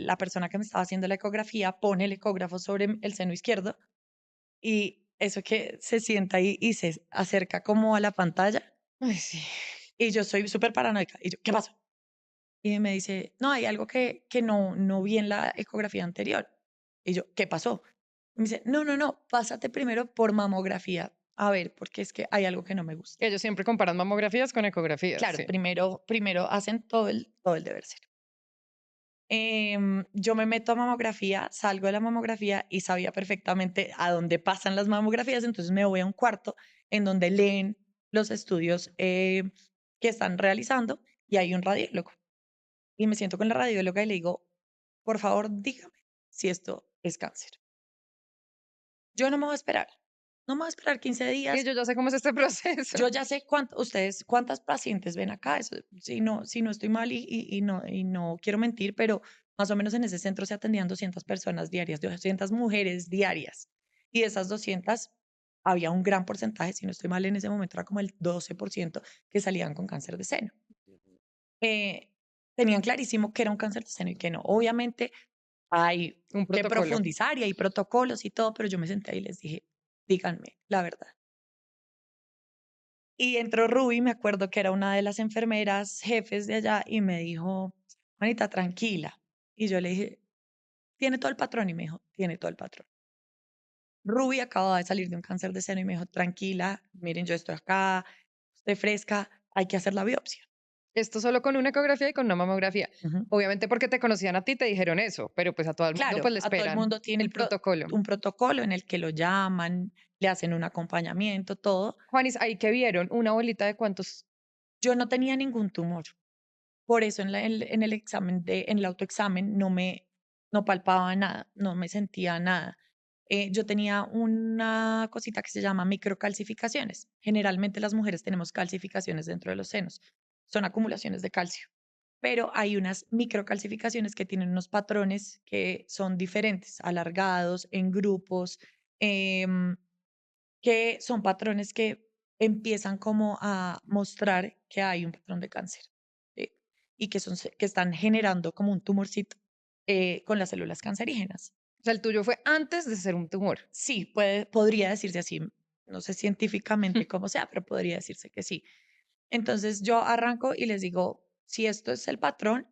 la persona que me estaba haciendo la ecografía pone el ecógrafo sobre el seno izquierdo y eso que se sienta ahí y se acerca como a la pantalla Ay, sí. y yo soy súper paranoica. Y yo, ¿qué pasó? Y me dice, no, hay algo que no vi en la ecografía anterior. Y yo, ¿qué pasó? Y me dice, no, no, no, pásate primero por mamografía. A ver, porque es que hay algo que no me gusta. Ellos siempre comparan mamografías con ecografías, Claro, sí. primero hacen todo el deber ser. Yo me meto a mamografía, salgo de la mamografía y sabía perfectamente a dónde pasan las mamografías, entonces me voy a un cuarto en donde leen los estudios que están realizando y hay un radiólogo. Y me siento con la radióloga y le digo, por favor, dígame si esto es cáncer. Yo no me voy a esperar, no me voy a esperar 15 Sí, días. yo ya sé cómo es este proceso. Yo ya sé ustedes cuántas pacientes ven acá, eso, si no estoy mal y no quiero mentir, pero más o menos en ese centro se atendían 200 personas diarias, 200 mujeres diarias. Y de esas 200 había un gran porcentaje, si no estoy mal en ese momento era como el 12% que salían con cáncer de seno. Eh, Tenían clarísimo que era un cáncer de seno y que no. Obviamente hay Un que protocolo. profundizar y hay protocolos y todo, pero yo me senté ahí y les dije, díganme la verdad. Y entró Ruby, me acuerdo que era una de las enfermeras jefes de allá, y me dijo, Juanita, tranquila. Y yo le dije, ¿tiene todo el patrón? Y me dijo, tiene todo el patrón. Ruby acababa de salir de un cáncer de seno y me dijo, tranquila, miren, yo estoy acá, estoy fresca, hay que hacer la biopsia. Esto solo con una ecografía y con una mamografía. Ujú. Obviamente porque te conocían a ti, te dijeron eso, pero pues a todo el mundo Claro, pues le a todo el esperan mundo tiene un protocolo. un protocolo en el que lo llaman, le hacen un acompañamiento, todo. Juanis, ahí que vieron una bolita de cuántos. Yo no tenía ningún tumor. Por eso en el autoexamen no palpaba nada, no me sentía nada. Yo tenía una cosita que se llama microcalcificaciones. Generalmente las mujeres tenemos calcificaciones dentro de los senos. Son acumulaciones de calcio. Pero hay unas microcalcificaciones que tienen unos patrones que son diferentes, alargados, en grupos, em, que son patrones que empiezan como a mostrar que hay un patrón de cáncer, ¿sí? Y que, que están generando como un tumorcito con las células cancerígenas. O sea, el tuyo fue antes de ser un tumor. Sí, podría decirse así. No sé científicamente cómo sea, pero podría decirse que sí. Entonces yo arranco y les digo, si esto es el patrón,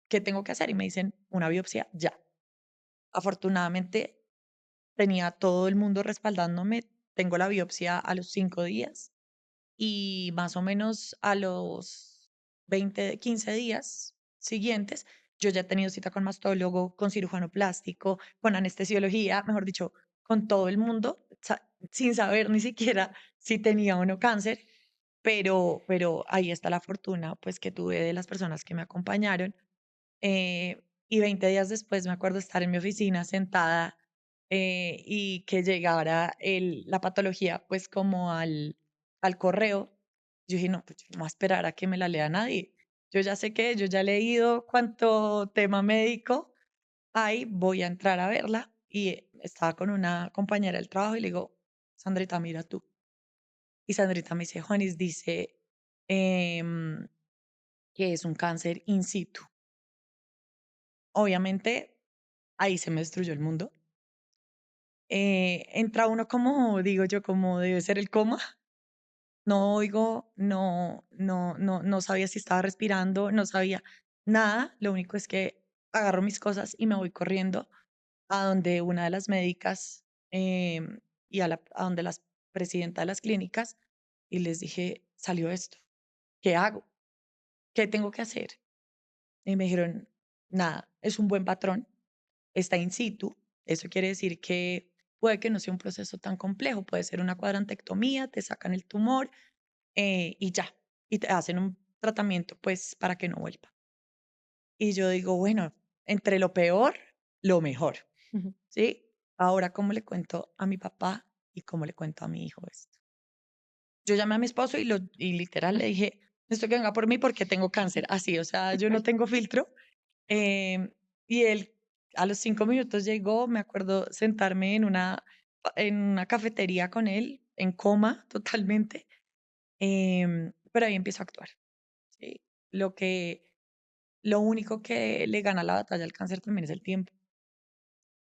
¿qué tengo que hacer? Y me dicen, una biopsia ya. Afortunadamente tenía todo el mundo respaldándome. Tengo la biopsia a los 5 días y más o menos a los 15 días siguientes, yo ya he tenido cita con mastólogo, con cirujano plástico, con anestesiología, mejor dicho, con todo el mundo, sin saber ni siquiera si tenía o no cáncer, pero ahí está la fortuna pues que tuve de las personas que me acompañaron. Y 20 días después me acuerdo estar en mi oficina sentada y que llegara la patología pues como al correo. Yo dije, no, pues yo no voy a esperar a que me la lea nadie. Yo ya sé que yo ya he leído cuánto tema médico hay, voy a entrar a verla. Y estaba con una compañera del trabajo y le digo, Sandrita, mira tú. Y Sandrita me dice, Juanis, dice em, que es un cáncer in situ. Obviamente, ahí se me destruyó el mundo. Entra uno como, digo yo, como debe ser el coma. No oigo, no sabía si estaba respirando, no sabía nada. Lo único es que agarro mis cosas y me voy corriendo a donde una de las médicas y a donde las presidenta de las clínicas y les dije, salió esto, ¿qué hago? ¿Qué tengo que hacer? Y me dijeron, nada, es un buen patrón, está in situ. Eso quiere decir que puede que no sea un proceso tan complejo, puede ser una cuadrantectomía, te sacan el tumor y ya, y te hacen un tratamiento pues para que no vuelva. Y yo digo, bueno, entre lo peor, lo mejor, ¿sí? Ahora, ¿cómo le cuento a mi papá y cómo le cuento a mi hijo esto? Yo llamé a mi esposo y literal le dije, esto que venga por mí porque tengo cáncer, así, o sea, yo no tengo filtro. Em, y él a los 5 minutos llegó, me acuerdo sentarme en una cafetería con él, en coma totalmente, pero ahí empiezo a actuar. ¿Sí? Lo que, lo único que le gana la batalla al cáncer también es el tiempo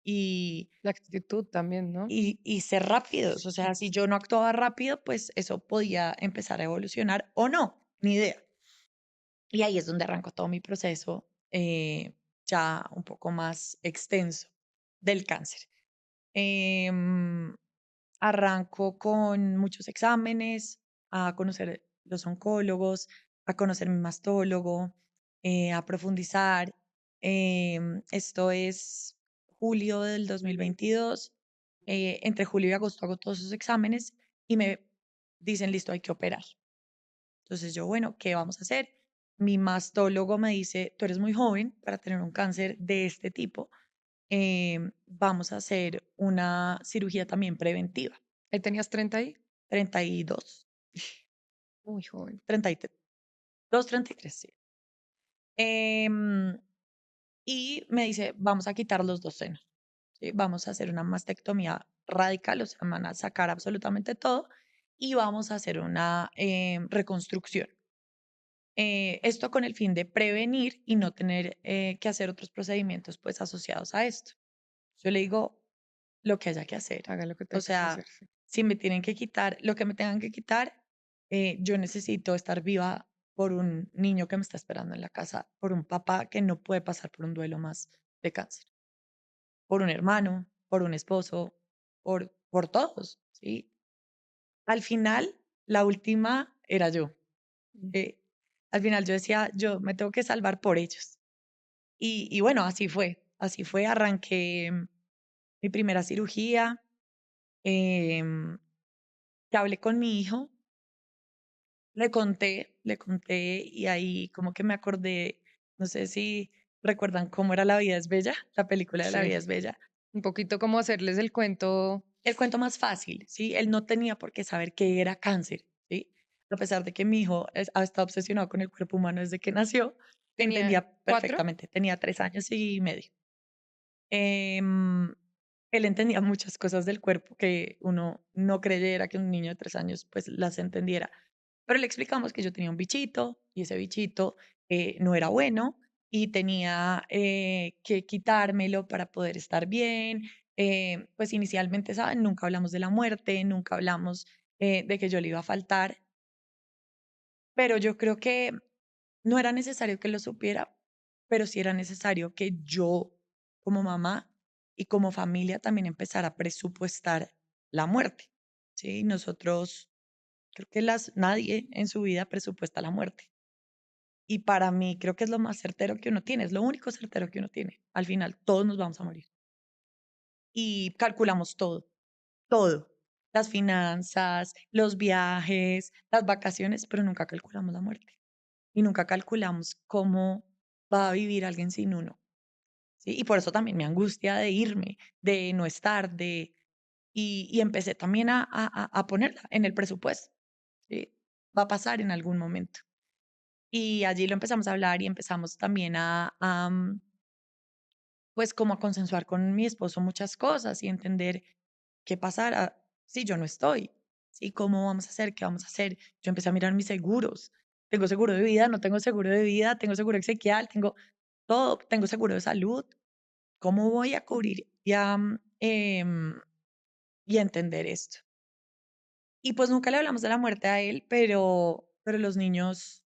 y, La actitud también, ¿no? y ser rápidos. O sea, si yo no actuaba rápido, pues eso podía empezar a evolucionar o no, ni idea. Y ahí es donde arrancó todo mi proceso ya un poco más extenso del cáncer. Em, Arranco con muchos exámenes, a conocer los oncólogos, a conocer mi mastólogo, a profundizar. Esto es julio del 2022. Entre julio y agosto hago todos esos exámenes y me dicen, listo, hay que operar. Entonces yo, bueno, ¿qué vamos a hacer? Mi mastólogo me dice, tú eres muy joven para tener un cáncer de este tipo. Vamos a hacer una cirugía también preventiva. Ahí tenías 30 ahí. 32, Muy joven. 32, 33, sí. Em, y me dice, vamos a quitar los dos senos. ¿Sí? Vamos a hacer una mastectomía radical, o sea, van a sacar absolutamente todo y vamos a hacer una reconstrucción. Esto con el fin de prevenir y no tener que hacer otros procedimientos pues asociados a esto. Yo le digo lo que haya que hacer. Haga lo que O tenga que sea, hacer. Sí. si me tienen que quitar lo que me tengan que quitar, yo necesito estar viva por un niño que me está esperando en la casa, por un papá que no puede pasar por un duelo más de cáncer, por un hermano, por un esposo, por todos, ¿sí? Al final, la última era yo. Mm. eh, Al final yo decía, yo me tengo que salvar por ellos. Y bueno, así fue, arranqué mi primera cirugía, em, que hablé con mi hijo, le conté y ahí como que me acordé, no sé si recuerdan cómo era La vida es bella, la película de La Sí. vida es bella. Un poquito como hacerles el cuento. El cuento más fácil, ¿sí? Él no tenía por qué saber qué era cáncer, ¿sí? A pesar de que mi hijo ha estado obsesionado con el cuerpo humano desde que nació, Tenía entendía 4. perfectamente, tenía 3 años y medio. Em, Él entendía muchas cosas del cuerpo que uno no creyera que un niño de 3 años, pues, las entendiera. Pero le explicamos que yo tenía un bichito y ese bichito, no era bueno y tenía, que quitármelo para poder estar bien. Pues, inicialmente, ¿saben? Nunca hablamos de la muerte, nunca hablamos, de que yo le iba a faltar, pero yo creo que no era necesario que lo supiera, pero sí era necesario que yo, como mamá y como familia, también empezara a presupuestar la muerte, ¿sí? Nosotros, creo que nadie en su vida presupuesta la muerte. Y para mí creo que es lo más certero que uno tiene, es lo único certero que uno tiene. Al final, todos nos vamos a morir. Y calculamos todo, todo. Las finanzas, los viajes, las vacaciones, pero nunca calculamos la muerte. Y nunca calculamos cómo va a vivir alguien sin uno, ¿sí? Y por eso también mi angustia de irme, de no estar, y empecé también a ponerla en el presupuesto, ¿sí? Va a pasar en algún momento. Y allí lo empezamos a hablar y empezamos también pues, como a consensuar con mi esposo muchas cosas y entender qué pasará si yo no estoy, ¿sí? ¿Cómo vamos a hacer? ¿Qué vamos a hacer? Yo empecé a mirar mis seguros. ¿Tengo seguro de vida? ¿No tengo seguro de vida? ¿Tengo seguro exequial? ¿Tengo todo? ¿Tengo seguro de salud? ¿Cómo voy a cubrir y a entender esto? Y pues nunca le hablamos de la muerte a él, pero los niños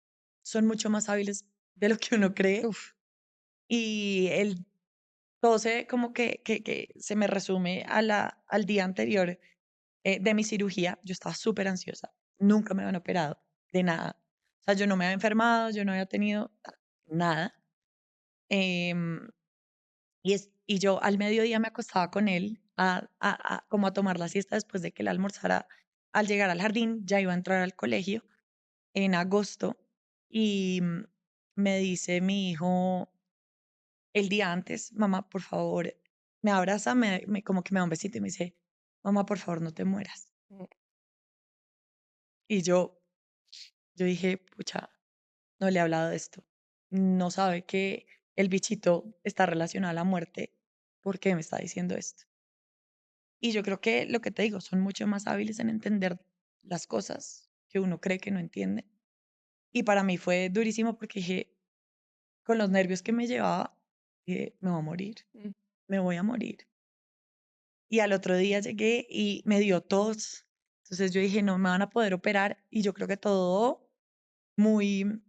son mucho más hábiles de lo que uno cree. Uf, Y él todo se como que se me resume al día anterior, de mi cirugía. Yo estaba súper ansiosa, nunca me habían operado de nada. O sea, yo no me había enfermado, yo no había tenido nada. Em, y yo al mediodía me acostaba con él como a tomar la siesta después de que él almorzara. Al llegar al jardín, ya iba a entrar al colegio en agosto y, me dice mi hijo el día antes: "Mamá, por favor", me abraza, como que me da un besito y me dice: "Mamá, por favor, no te mueras". mm, Y yo dije: "Pucha, no le he hablado de esto. No sabe que el bichito está relacionado a la muerte, ¿por qué me está diciendo esto?". Y yo creo que lo que te digo, son mucho más hábiles en entender las cosas que uno cree que no entiende. Y para mí fue durísimo porque dije, con los nervios que me llevaba, dije: "Me voy a morir, mm. me voy a morir". Y al otro día llegué y me dio tos. Entonces yo dije: "No me van a poder operar", y yo creo que todo muy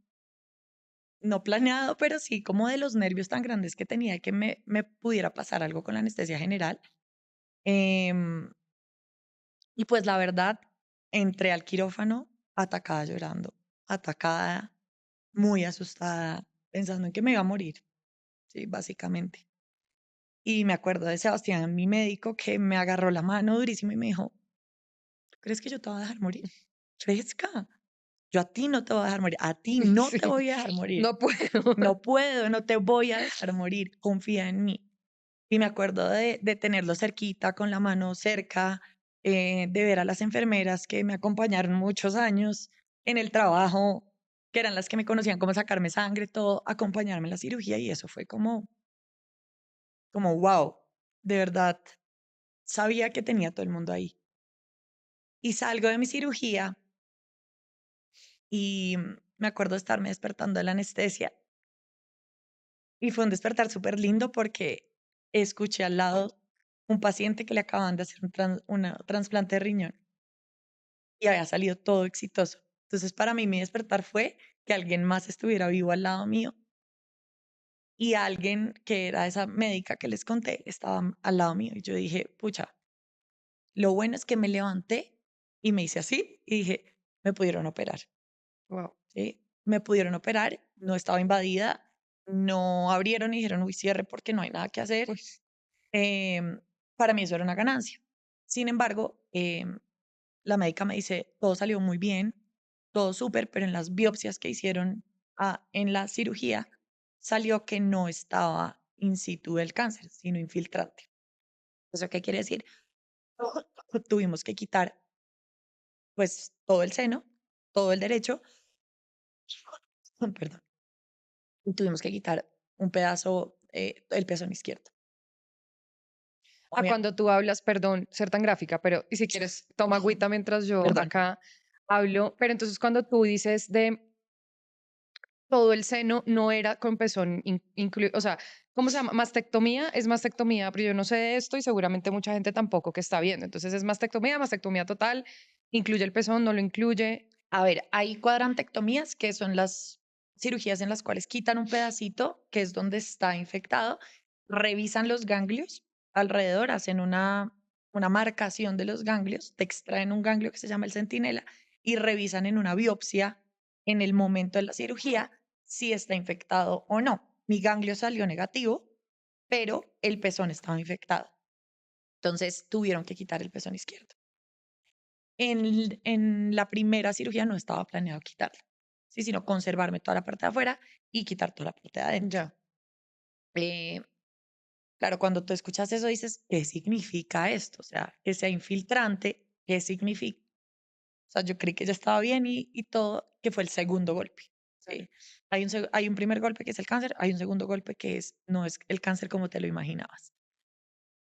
no planeado, pero sí como de los nervios tan grandes que tenía de que me pudiera pasar algo con la anestesia general. Em, y pues la verdad, entré al quirófano atacada llorando, atacada, muy asustada, pensando en que me iba a morir, sí, básicamente. Y me acuerdo de Sebastián, mi médico, que me agarró la mano durísimo y me dijo: "¿Tú crees que yo te voy a dejar morir? Fresca, yo a ti no te voy a dejar morir, a ti no Sí, te voy a dejar morir. no puedo. No puedo, no te voy a dejar morir, confía en mí". Y me acuerdo de tenerlo cerquita, con la mano cerca, de ver a las enfermeras que me acompañaron muchos años en el trabajo, que eran las que me conocían cómo sacarme sangre, todo, acompañarme en la cirugía y eso fue como wow, de verdad, sabía que tenía todo el mundo ahí. Y salgo de mi cirugía y me acuerdo estarme despertando de la anestesia y fue un despertar súper lindo porque escuché al lado un paciente que le acaban de hacer una trasplante de riñón y había salido todo exitoso. Entonces, para mí, mi despertar fue que alguien más estuviera vivo al lado mío y alguien que era esa médica que les conté estaba al lado mío. Y yo dije, pucha, lo bueno es que me levanté y me hice así y dije, me pudieron operar, Wow. ¿sí? Me pudieron operar, no estaba invadida, no abrieron y dijeron, uy, cierre porque no hay nada que hacer. Pues, Em, para mí eso era una ganancia. Sin embargo, la médica me dice, todo salió muy bien, todo súper, pero en las biopsias que hicieron en la cirugía salió que no estaba in situ el cáncer, sino infiltrante. ¿Eso qué quiere decir? Tuvimos que quitar pues todo el seno, todo el derecho, perdón, y tuvimos que quitar un pedazo, el pezón izquierdo. A cuando tú hablas, perdón, ser tan gráfica, pero y si quieres, toma agüita mientras yo Perdón. acá hablo. Pero entonces cuando tú dices de todo el seno, no era con pezón incluido, o sea, ¿cómo se llama? Mastectomía, es mastectomía, pero yo no sé de esto y seguramente mucha gente tampoco que está viendo. Entonces es mastectomía, mastectomía total, incluye el pezón, no lo incluye. A ver, hay cuadrantectomías, que son las cirugías en las cuales quitan un pedacito, que es donde está infectado, revisan los ganglios alrededor, hacen una marcación de los ganglios, te extraen un ganglio que se llama el centinela y revisan en una biopsia en el momento de la cirugía si está infectado o no. Mi ganglio salió negativo, pero el pezón estaba infectado. Entonces tuvieron que quitar el pezón izquierdo. En la primera cirugía no estaba planeado quitarlo, sí, sino conservarme toda la parte de afuera y quitar toda la parte de adentro. Ya, Eh, claro, cuando tú escuchas eso dices, ¿qué significa esto? O sea, que sea infiltrante, ¿qué significa? O sea, yo creí que ya estaba bien y todo, que fue el segundo golpe. claro. ¿Sí? Hay un primer golpe que es el cáncer, hay un segundo golpe que no es el cáncer como te lo imaginabas.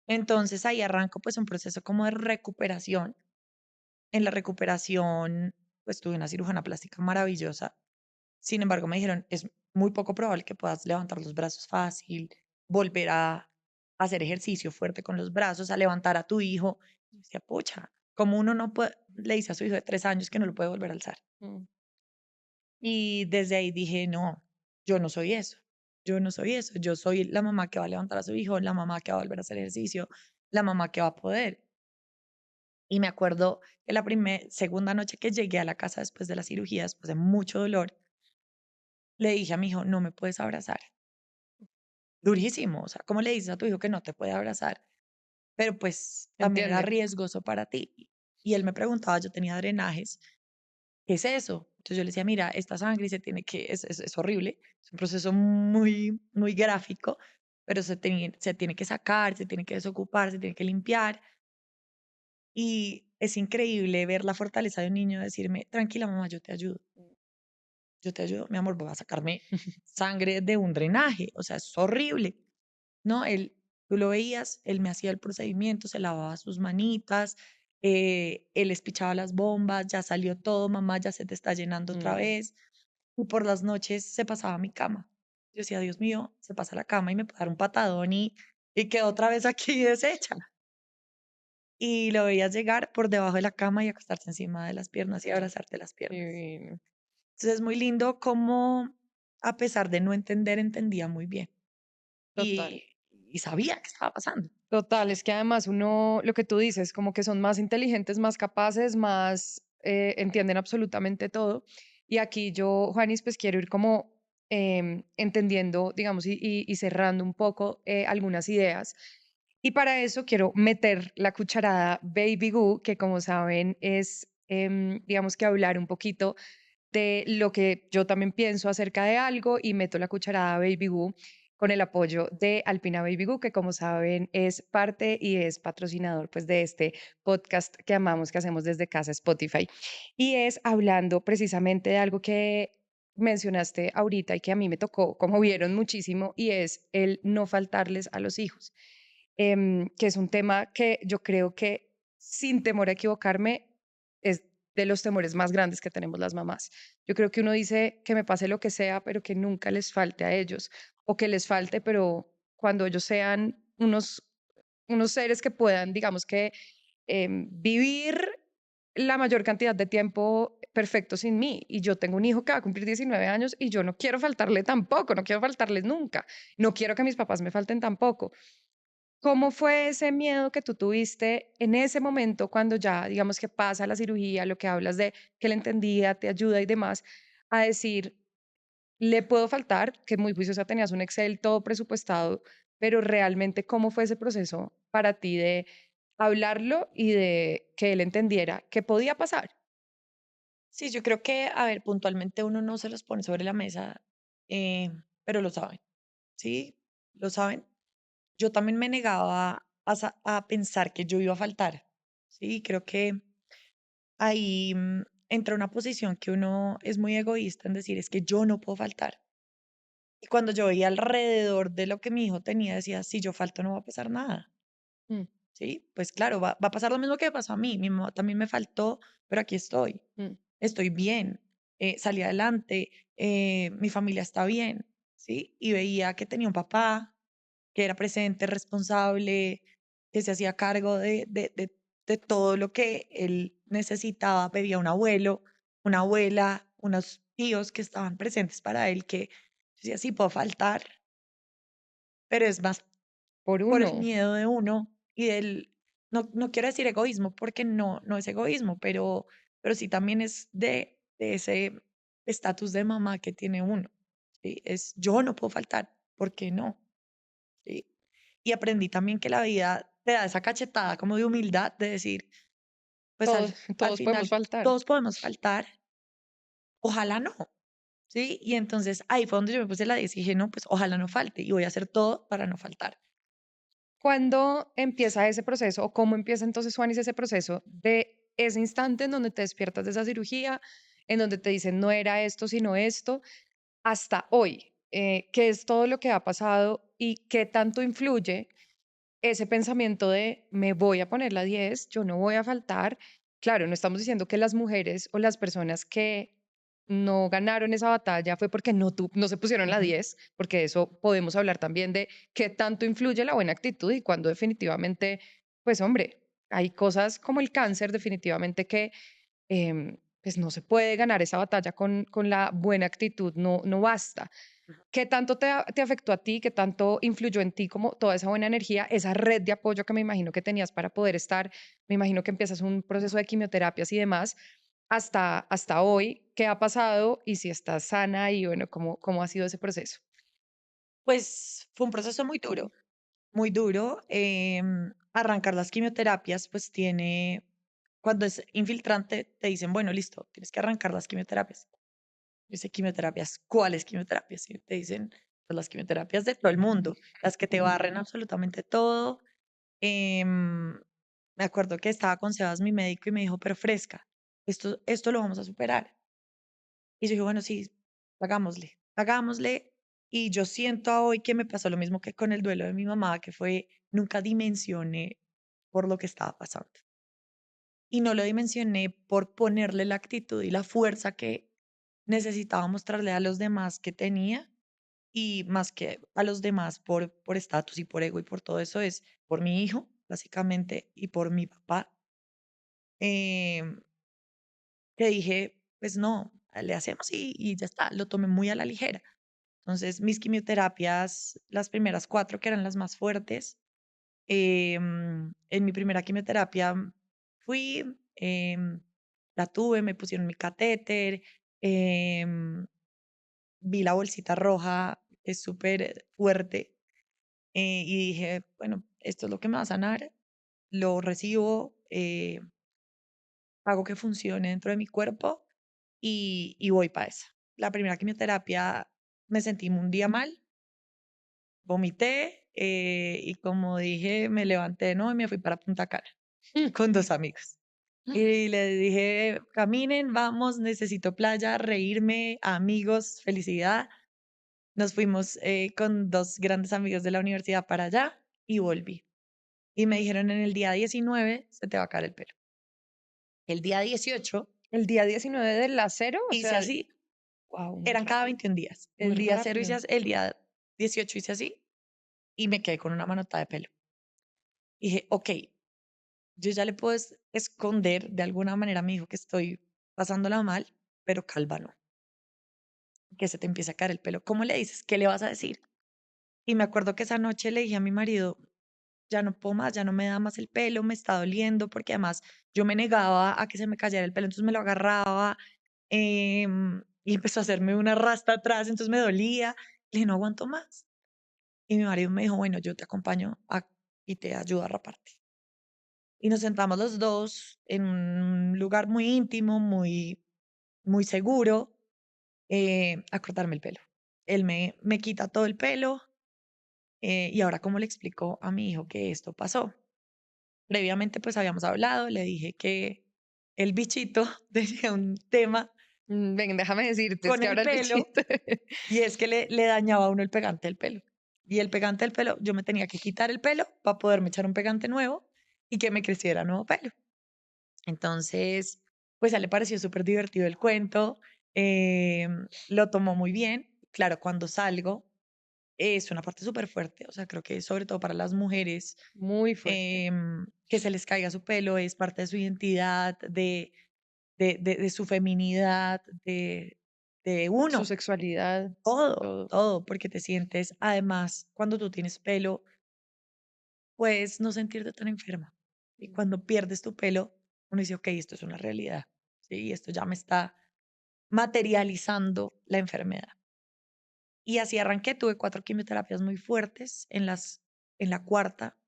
Entonces ahí arranco pues un proceso como de recuperación. En la recuperación, pues tuve una cirujana plástica maravillosa. Sin embargo, me dijeron, es muy poco probable que puedas levantar los brazos fácil, volver a hacer ejercicio fuerte con los brazos, a levantar a tu hijo. Y decía, pucha, como uno no puede, le dice a su hijo de 3 años que no lo puede volver a alzar. Mm, Y desde ahí dije, no, yo no soy eso. Yo no soy eso. Yo soy la mamá que va a levantar a su hijo, la mamá que va a volver a hacer ejercicio, la mamá que va a poder. Y me acuerdo que la segunda noche que llegué a la casa después de la cirugía, después de mucho dolor, le dije a mi hijo, no me puedes abrazar. Durísimo, o sea, ¿cómo le dices a tu hijo que no te puede abrazar? Pero pues también era entiende. riesgoso para ti. Y él me preguntaba, yo tenía drenajes, ¿qué es eso? Entonces yo le decía, mira, esta sangre es horrible, es un proceso muy, muy gráfico, pero se tiene que sacar, se tiene que desocupar, se tiene que limpiar. Y es increíble ver la fortaleza de un niño decirme, tranquila mamá, yo te ayudo, mi amor, voy a sacarme sangre de un drenaje, o sea, es horrible, ¿no? Tú lo veías, él me hacía el procedimiento, se lavaba sus manitas, él espichaba las bombas, ya salió todo, mamá, ya se te está llenando otra Mm, vez, y por las noches se pasaba a mi cama. Yo decía, Dios mío, se pasa a la cama y me puede dar un patadón y quedó otra vez aquí deshecha. Y lo veías llegar por debajo de la cama y acostarse encima de las piernas y abrazarte las piernas. divino. Entonces es muy lindo cómo, a pesar de no entender, entendía muy bien Total. y sabía qué estaba pasando. Total, es que además uno, lo que tú dices, como que son más inteligentes, más capaces, más entienden absolutamente todo. Y aquí yo, Juanis, pues quiero ir como entendiendo, digamos, y cerrando un poco algunas ideas. Y para eso quiero meter la cucharada Baby Goo, que como saben es, digamos que hablar un poquito de lo que yo también pienso acerca de algo y meto la cucharada Baby Goo con el apoyo de Alpina Baby Goo, que como saben es parte y es patrocinador pues de este podcast que amamos, que hacemos desde casa Spotify. Y es hablando precisamente de algo que mencionaste ahorita y que a mí me tocó, como vieron muchísimo, y es el no faltarles a los hijos, que es un tema que yo creo que sin temor a equivocarme es de los temores más grandes que tenemos las mamás. Yo creo que uno dice que me pase lo que sea, pero que nunca les falte a ellos, o que les falte, pero cuando ellos sean unos seres que puedan, digamos que, vivir la mayor cantidad de tiempo perfecto sin mí. Y yo tengo un hijo que va a cumplir 19 años y yo no quiero faltarle tampoco, no quiero faltarles nunca. No quiero que mis papás me falten tampoco. ¿Cómo fue ese miedo que tú tuviste en ese momento cuando ya, digamos que pasa la cirugía, lo que hablas de que él entendía, te ayuda y demás, a decir, le puedo faltar, que muy juiciosa tenías un Excel todo presupuestado, pero realmente cómo fue ese proceso para ti de hablarlo y de que él entendiera que podía pasar? Sí, yo creo que, a ver, puntualmente uno no se los pone sobre la mesa, eh, pero lo saben, ¿sí? Lo saben. Yo también me negaba a pensar que yo iba a faltar, ¿sí? Creo que ahí entra una posición que uno es muy egoísta en decir, es que yo no puedo faltar. Y cuando yo veía alrededor de lo que mi hijo tenía, decía, si yo falto no va a pasar nada. Mm, ¿sí? Pues claro, va a pasar lo mismo que me pasó a mí. Mi mamá también me faltó, pero aquí estoy. Mm. Estoy bien, salí adelante, mi familia está bien, ¿sí? Y veía que tenía un papá que era presente, responsable, que se hacía cargo de todo lo que él necesitaba. Veía un abuelo, una abuela, unos tíos que estaban presentes para él, que yo decía, sí, puedo faltar, pero es más Por por el uno. miedo de uno y del, no quiero decir egoísmo, porque no es egoísmo, pero sí también es de ese estatus de mamá que tiene uno, ¿sí? Es yo no puedo faltar, ¿por qué no? ¿Sí? Y aprendí también que la vida te da esa cachetada como de humildad, de decir, pues Todos, al todos podemos final faltar. todos podemos faltar, ojalá no, ¿sí? Y entonces ahí fue donde yo me puse la 10 y dije, no, pues ojalá no falte y voy a hacer todo para no faltar. ¿Cuándo empieza ese proceso o cómo empieza entonces, Juanis, ese proceso de ese instante en donde te despiertas de esa cirugía, en donde te dicen no era esto, sino esto, hasta hoy? ¿Qué es todo lo que ha pasado y qué tanto influye ese pensamiento de me voy a poner la 10, yo no voy a faltar? Claro, no estamos diciendo que las mujeres o las personas que no ganaron esa batalla fue porque no se pusieron la Ujú. 10, porque eso podemos hablar también de qué tanto influye la buena actitud y cuando definitivamente, pues hombre, hay cosas como el cáncer definitivamente que pues no se puede ganar esa batalla con la buena actitud, no basta. ¿Qué tanto te afectó a ti? ¿Qué tanto influyó en ti como toda esa buena energía, esa red de apoyo que me imagino que tenías para poder estar? Me imagino que empiezas un proceso de quimioterapias y demás. Hasta hoy, ¿qué ha pasado? Y si estás sana y bueno, ¿cómo ha sido ese proceso? Pues fue un proceso muy duro. Arrancar las quimioterapias, pues tiene, cuando es infiltrante, te dicen, bueno, listo, tienes que arrancar las quimioterapias. Dice, quimioterapias, ¿cuáles quimioterapias? Y te dicen, pues las quimioterapias de todo el mundo, las que te barren absolutamente todo. Em, Me acuerdo que estaba con Sebas, mi médico, y me dijo, pero fresca, esto lo vamos a superar. Y yo dije, bueno, sí, hagámosle, hagámosle. Y yo siento a hoy que me pasó lo mismo que con el duelo de mi mamá, que fue, nunca dimensioné por lo que estaba pasando. Y no lo dimensioné por ponerle la actitud y la fuerza que necesitaba mostrarle a los demás que tenía, y más que a los demás por estatus y por ego y por todo eso, es por mi hijo, básicamente, y por mi papá. em, que dije, pues no, le hacemos y ya está, lo tomé muy a la ligera. Entonces, mis quimioterapias, las primeras 4, que eran las más fuertes, en mi primera quimioterapia fui, la tuve, me pusieron mi catéter, em, vi la bolsita roja, es súper fuerte, y dije, bueno, esto es lo que me va a sanar, lo recibo, hago que funcione dentro de mi cuerpo y voy para esa. La primera quimioterapia me sentí un día mal, vomité, y como dije, me levanté, ¿no? Y me fui para Punta Cana con 2 amigos. Y le dije: "Caminen, vamos, necesito playa, reírme, amigos, felicidad". Nos fuimos, con 2 grandes amigos de la universidad para allá y volví. Y me dijeron: "En el día 19 se te va a caer el pelo". El día 18 ¿El día 19 del acero? O hice sea, así, wow, muy eran cada rápido, 21 días. muy El día 0 hice rápido. as el día 18 hice así y me quedé con una manota de pelo. Dije: "Okey, yo ya le puedo esconder de alguna manera a mi hijo que estoy pasándola mal, pero calva no, que se te empieza a caer el pelo. ¿Cómo le dices? ¿Qué le vas a decir?". Y me acuerdo que esa noche le dije a mi marido: "Ya no puedo más, ya no me da más el pelo, me está doliendo", porque además yo me negaba a que se me cayera el pelo, entonces me lo agarraba, y empezó a hacerme una rasta atrás, entonces me dolía. Le dije: "No aguanto más". Y mi marido me dijo: "Bueno, yo te acompaño y te ayudo a raparte". Y nos sentamos los 2 en un lugar muy íntimo, muy seguro, a cortarme el pelo. Él me quita todo el pelo, y ahora, ¿cómo le explico a mi hijo que esto pasó? Previamente, pues, habíamos hablado, le dije que el bichito tenía un tema Ven, déjame decirte, es con que el ahora el pelo, bichito. y es que le dañaba a uno el pegante del pelo. Y el pegante del pelo, yo me tenía que quitar el pelo para poderme echar un pegante nuevo, y que me creciera nuevo pelo. Entonces, pues a él le pareció súper divertido el cuento, lo tomó muy bien. Claro, cuando salgo es una parte súper fuerte, o sea, creo que sobre todo para las mujeres, Muy fuerte. que se les caiga su pelo es parte de su identidad, de su feminidad, de Su uno, sexualidad, todo, todo. todo, porque te sientes, además, cuando tú tienes pelo, puedes no sentirte tan enferma. Y cuando pierdes tu pelo, uno dice, ok, esto es una realidad, ¿sí? Esto ya me está materializando la enfermedad. Y así arranqué, tuve 4 quimioterapias muy fuertes. En la cuarta,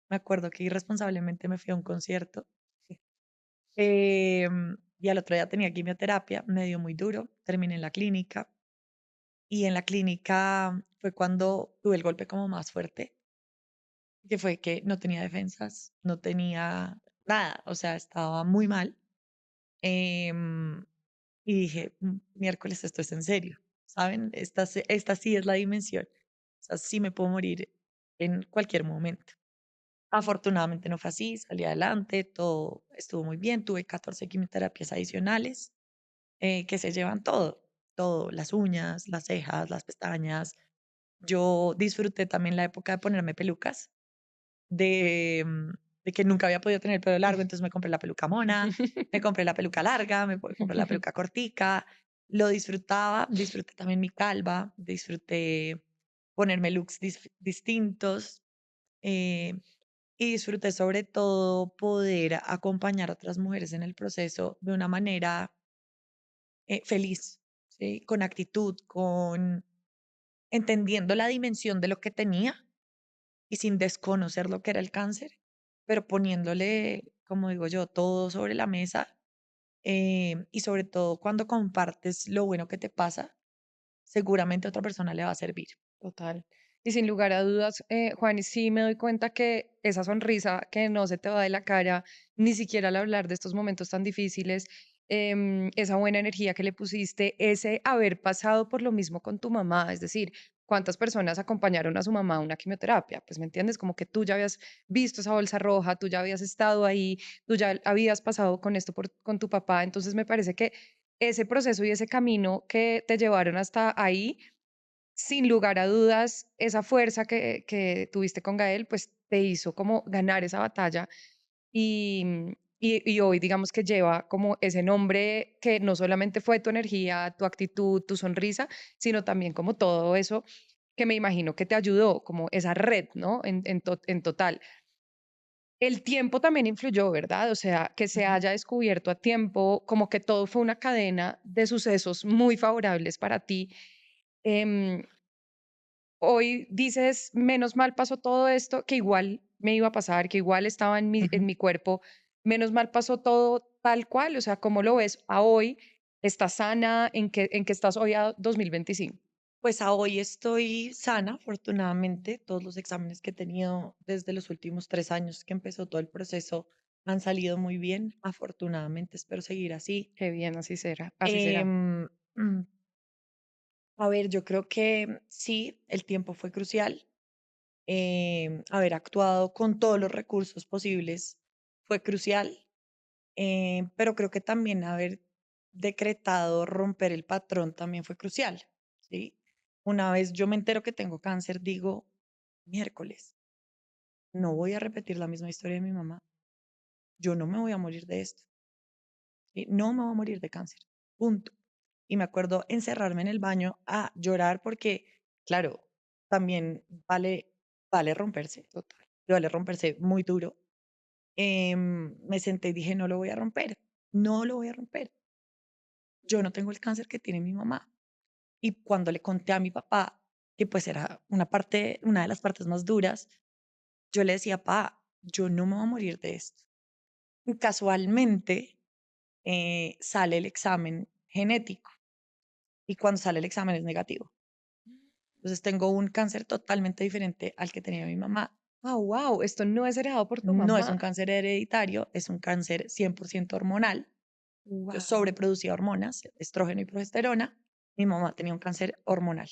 me acuerdo que irresponsablemente me fui a un concierto, y al otro día tenía quimioterapia, me dio muy duro, terminé en la clínica, y en la clínica fue cuando tuve el golpe como más fuerte, que fue que no tenía defensas, no tenía nada, o sea, estaba muy mal. em, y dije: Miércoles, esto es en serio", ¿saben? Esta sí es la dimensión. O sea, sí me puedo morir en cualquier momento. Afortunadamente no fue así, salí adelante, todo estuvo muy bien. Tuve 14 quimioterapias adicionales, que se llevan todo, todo, las uñas, las cejas, las pestañas. Yo disfruté también la época de ponerme pelucas, de, de que nunca había podido tener el pelo largo, entonces me compré la peluca mona, me compré la peluca larga, compré la peluca cortica, lo disfrutaba, disfruté también mi calva, disfruté ponerme looks distintos, eh, y disfruté sobre todo poder acompañar a otras mujeres en el proceso de una manera, feliz, ¿sí? Con actitud, con entendiendo la dimensión de lo que tenía y sin desconocer lo que era el cáncer, pero poniéndole, como digo yo, todo sobre la mesa, y sobre todo cuando compartes lo bueno que te pasa, seguramente a otra persona le va a servir. Total. Y sin lugar a dudas, Juan, sí me doy cuenta que esa sonrisa que no se te va de la cara, ni siquiera al hablar de estos momentos tan difíciles, esa buena energía que le pusiste, ese haber pasado por lo mismo con tu mamá, es decir, ¿cuántas personas acompañaron a su mamá a una quimioterapia? Pues me entiendes, como que tú ya habías visto esa bolsa roja, tú ya habías estado ahí, tú ya habías pasado con esto con tu papá, entonces me parece que ese proceso y ese camino que te llevaron hasta ahí sin lugar a dudas, esa fuerza que tuviste con Gael, pues te hizo como ganar esa batalla y hoy digamos que lleva como ese nombre que no solamente fue tu energía, tu actitud, tu sonrisa, sino también como todo eso que me imagino que te ayudó, como esa red, ¿no? En total. El tiempo también influyó, ¿verdad? O sea, que se Ujú. haya descubierto a tiempo, como que todo fue una cadena de sucesos muy favorables para ti. Em, Hoy dices, menos mal pasó todo esto, que igual me iba a pasar, que igual estaba en Ujú. mi cuerpo, menos mal pasó todo tal cual, o sea, ¿cómo lo ves a hoy? ¿Estás sana? En qué estás hoy a 2025? Pues a hoy estoy sana, afortunadamente. Todos los exámenes que he tenido desde los últimos 3 años que empezó todo el proceso han salido muy bien. Afortunadamente, espero seguir así. Qué bien, así será, así será. Em, mm, a ver, yo creo que sí, el tiempo fue crucial. Haber actuado con todos los recursos posibles fue crucial, pero creo que también haber decretado romper el patrón también fue crucial, ¿sí? Una vez yo me entero que tengo cáncer, digo, miércoles, no voy a repetir la misma historia de mi mamá. Yo no me voy a morir de esto, ¿sí? No me voy a morir de cáncer, punto. Y me acuerdo encerrarme en el baño a llorar porque, claro, también vale romperse, Total. vale romperse muy duro. Me senté y dije, no lo voy a romper, no lo voy a romper. Yo no tengo el cáncer que tiene mi mamá. Y cuando le conté a mi papá, que pues era una de las partes más duras, yo le decía, papá, yo no me voy a morir de esto. Y casualmente, sale el examen genético y cuando sale el examen es negativo. Entonces tengo un cáncer totalmente diferente al que tenía mi mamá. Ah, wow, esto no es heredado por tu No es un mamá. cáncer hereditario, es un cáncer 100% hormonal. Yo Wow. sobreproducía hormonas, estrógeno y progesterona. Mi mamá tenía un cáncer hormonal,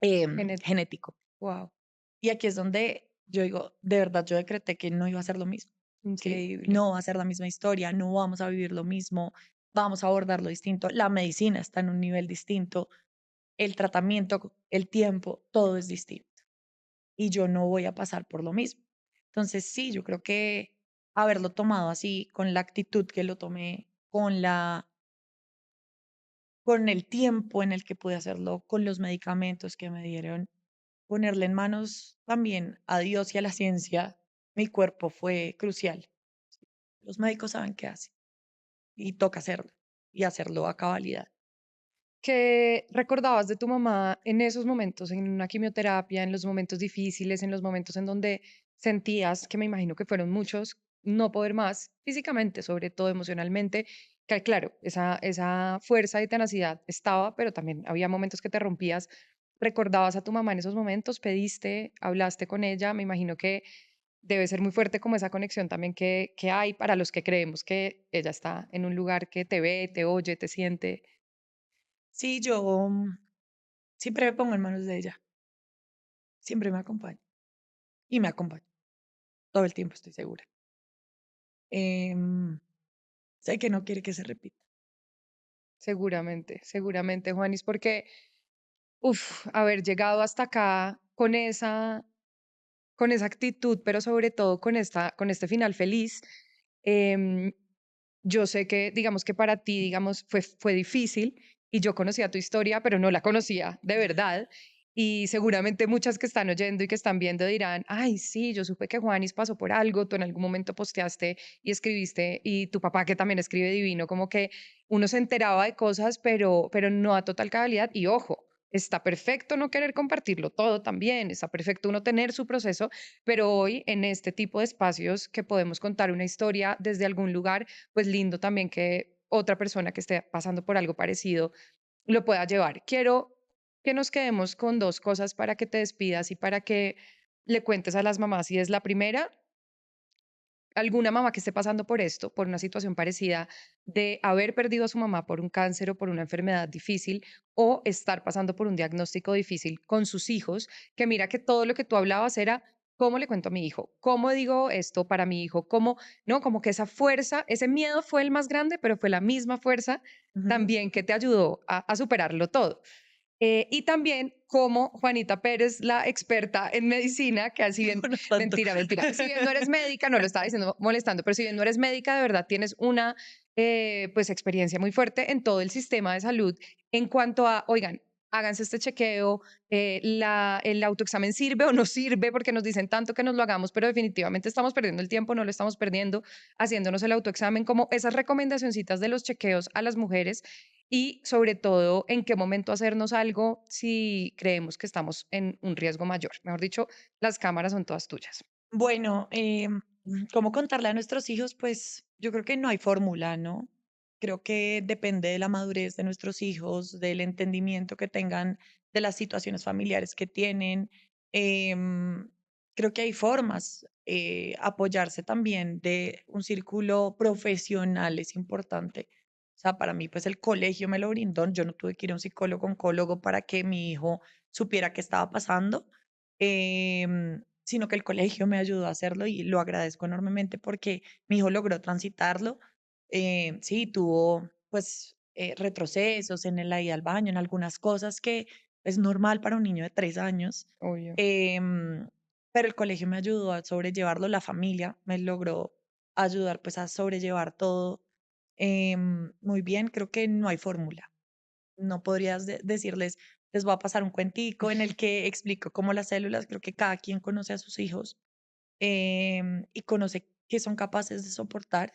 Genético. genético. Wow. Y aquí es donde Yo digo, de verdad, yo decreté que no iba a ser lo mismo, ¿sí? Increíble. No va a ser la misma historia, no vamos a vivir lo mismo, vamos a abordarlo distinto. La medicina está en un nivel distinto, el tratamiento, el tiempo, todo es distinto. Y yo no voy a pasar por lo mismo. Entonces, sí, yo creo que haberlo tomado así, con la actitud que lo tomé, con el tiempo en el que pude hacerlo, con los medicamentos que me dieron, ponerle en manos también a Dios y a la ciencia, mi cuerpo fue crucial. Los médicos saben qué hacen y toca hacerlo y hacerlo a cabalidad. ¿Qué recordabas de tu mamá en esos momentos, en una quimioterapia, en los momentos difíciles, en los momentos en donde sentías, que me imagino que fueron muchos, no poder más físicamente, sobre todo emocionalmente? Que claro, esa fuerza y tenacidad estaba, pero también había momentos que te rompías. ¿Recordabas a tu mamá en esos momentos? ¿Pediste? ¿Hablaste con ella? Me imagino que debe ser muy fuerte como esa conexión también que hay para los que creemos que ella está en un lugar que te ve, te oye, te siente. Sí, yo siempre me pongo en manos de ella, siempre me acompaña y me acompaña todo el tiempo, estoy segura. Em, Sé que no quiere que se repita. Seguramente, seguramente, Juanis, porque, haber llegado hasta acá con esa actitud, pero sobre todo con este final feliz, em, yo sé que, digamos que para ti, digamos, fue difícil y yo conocía tu historia, pero no la conocía de verdad. Y seguramente muchas que están oyendo y que están viendo dirán, ay, sí, yo supe que Juanis pasó por algo, tú en algún momento posteaste y escribiste, y tu papá que también escribe divino, como que uno se enteraba de cosas, pero no a total cabalidad. Y ojo, está perfecto no querer compartirlo todo también, está perfecto uno tener su proceso, pero hoy en este tipo de espacios que podemos contar una historia desde algún lugar, pues lindo también que otra persona que esté pasando por algo parecido lo pueda llevar. Quiero que nos quedemos con dos cosas para que te despidas y para que le cuentes a las mamás. Y es la primera, alguna mamá que esté pasando por esto, por una situación parecida, de haber perdido a su mamá por un cáncer o por una enfermedad difícil, o estar pasando por un diagnóstico difícil con sus hijos, que mira que todo lo que tú hablabas era cómo le cuento a mi hijo, cómo digo esto para mi hijo, cómo, no, como que esa fuerza, ese miedo fue el más grande, pero fue la misma fuerza Ujú. también que te ayudó a superarlo todo. Y también como Juanita Pérez, la experta en medicina, que así bien, No, no tanto. mentira, mentira, si bien no eres médica, no lo estaba diciendo molestando, pero si bien no eres médica, de verdad tienes una pues experiencia muy fuerte en todo el sistema de salud en cuanto a, oigan, háganse este chequeo, el autoexamen sirve o no sirve, porque nos dicen tanto que nos lo hagamos, pero definitivamente estamos perdiendo el tiempo, no lo estamos perdiendo haciéndonos el autoexamen, como esas recomendacioncitas de los chequeos a las mujeres y sobre todo en qué momento hacernos algo si creemos que estamos en un riesgo mayor. Mejor dicho, las cámaras son todas tuyas. Bueno, ¿cómo contarle a nuestros hijos? Pues yo creo que no hay fórmula, ¿no? Creo que depende de la madurez de nuestros hijos, del entendimiento que tengan de las situaciones familiares que tienen. Em, Creo que hay formas. Apoyarse también de un círculo profesional es importante. O sea, para mí, pues el colegio me lo brindó. Yo no tuve que ir a un psicólogo, oncólogo para que mi hijo supiera qué estaba pasando. Sino que el colegio me ayudó a hacerlo y lo agradezco enormemente porque mi hijo logró transitarlo. Sí, tuvo pues retrocesos en la ida al baño, en algunas cosas que es normal para un niño de 3 años. Obvio. em, pero el colegio me ayudó a sobrellevarlo, la familia me logró ayudar pues a sobrellevar todo muy bien. Creo que no hay fórmula. No podrías decirles, les voy a pasar un cuentico en el que explico cómo las células, creo que cada quien conoce a sus hijos y conoce qué son capaces de soportar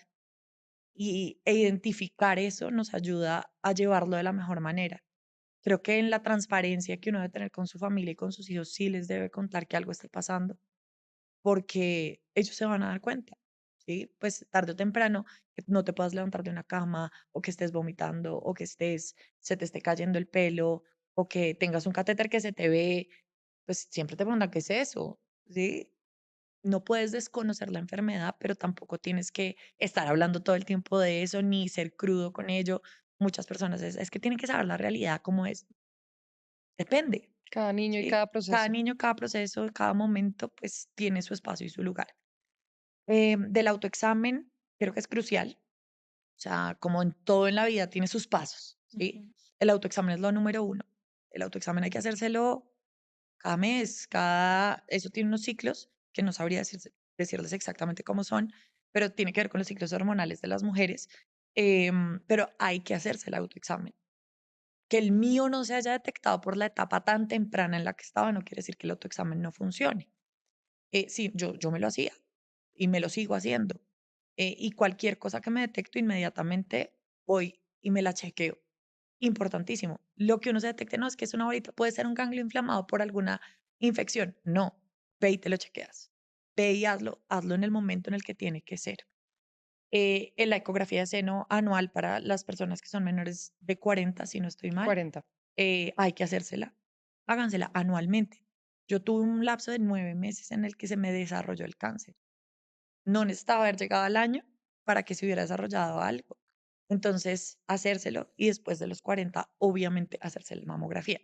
e identificar eso nos ayuda a llevarlo de la mejor manera. Creo que en la transparencia que uno debe tener con su familia y con sus hijos, sí les debe contar que algo esté pasando, porque ellos se van a dar cuenta, ¿sí? Pues tarde o temprano, que no te puedas levantar de una cama, o que estés vomitando, o que se te esté cayendo el pelo, o que tengas un catéter que se te ve, pues siempre te preguntan, ¿qué es eso? ¿Sí? No puedes desconocer la enfermedad, pero tampoco tienes que estar hablando todo el tiempo de eso, ni ser crudo con ello. Muchas personas es que tienen que saber la realidad como es. Depende. Cada niño y ¿sí? cada Cada proceso. niño, cada proceso, cada momento, pues tiene su espacio y su lugar. Del autoexamen, creo que es crucial. O sea, como en todo en la vida, tiene sus pasos, ¿sí? Ujú. El autoexamen es lo número uno. El autoexamen hay que hacérselo cada mes, eso tiene unos ciclos que no sabría decirles exactamente cómo son, pero tiene que ver con los ciclos hormonales de las mujeres. Pero hay que hacerse el autoexamen. Que el mío no se haya detectado por la etapa tan temprana en la que estaba, no quiere decir que el autoexamen no funcione. Sí, yo me lo hacía y me lo sigo haciendo. Y cualquier cosa que me detecto, inmediatamente voy y me la chequeo. Importantísimo. Lo que uno se detecte no es que es una bolita, puede ser un ganglio inflamado por alguna infección. No, ve y te lo chequeas. Ve y hazlo en el momento en el que tiene que ser. En la ecografía de seno anual para las personas que son menores de 40, si no estoy mal, 40. hay que hacérsela. Hágansela anualmente. Yo tuve un lapso de 9 meses en el que se me desarrolló el cáncer. No necesitaba haber llegado al año para que se hubiera desarrollado algo. Entonces, hacérselo y después de los 40, obviamente, hacerse la mamografía.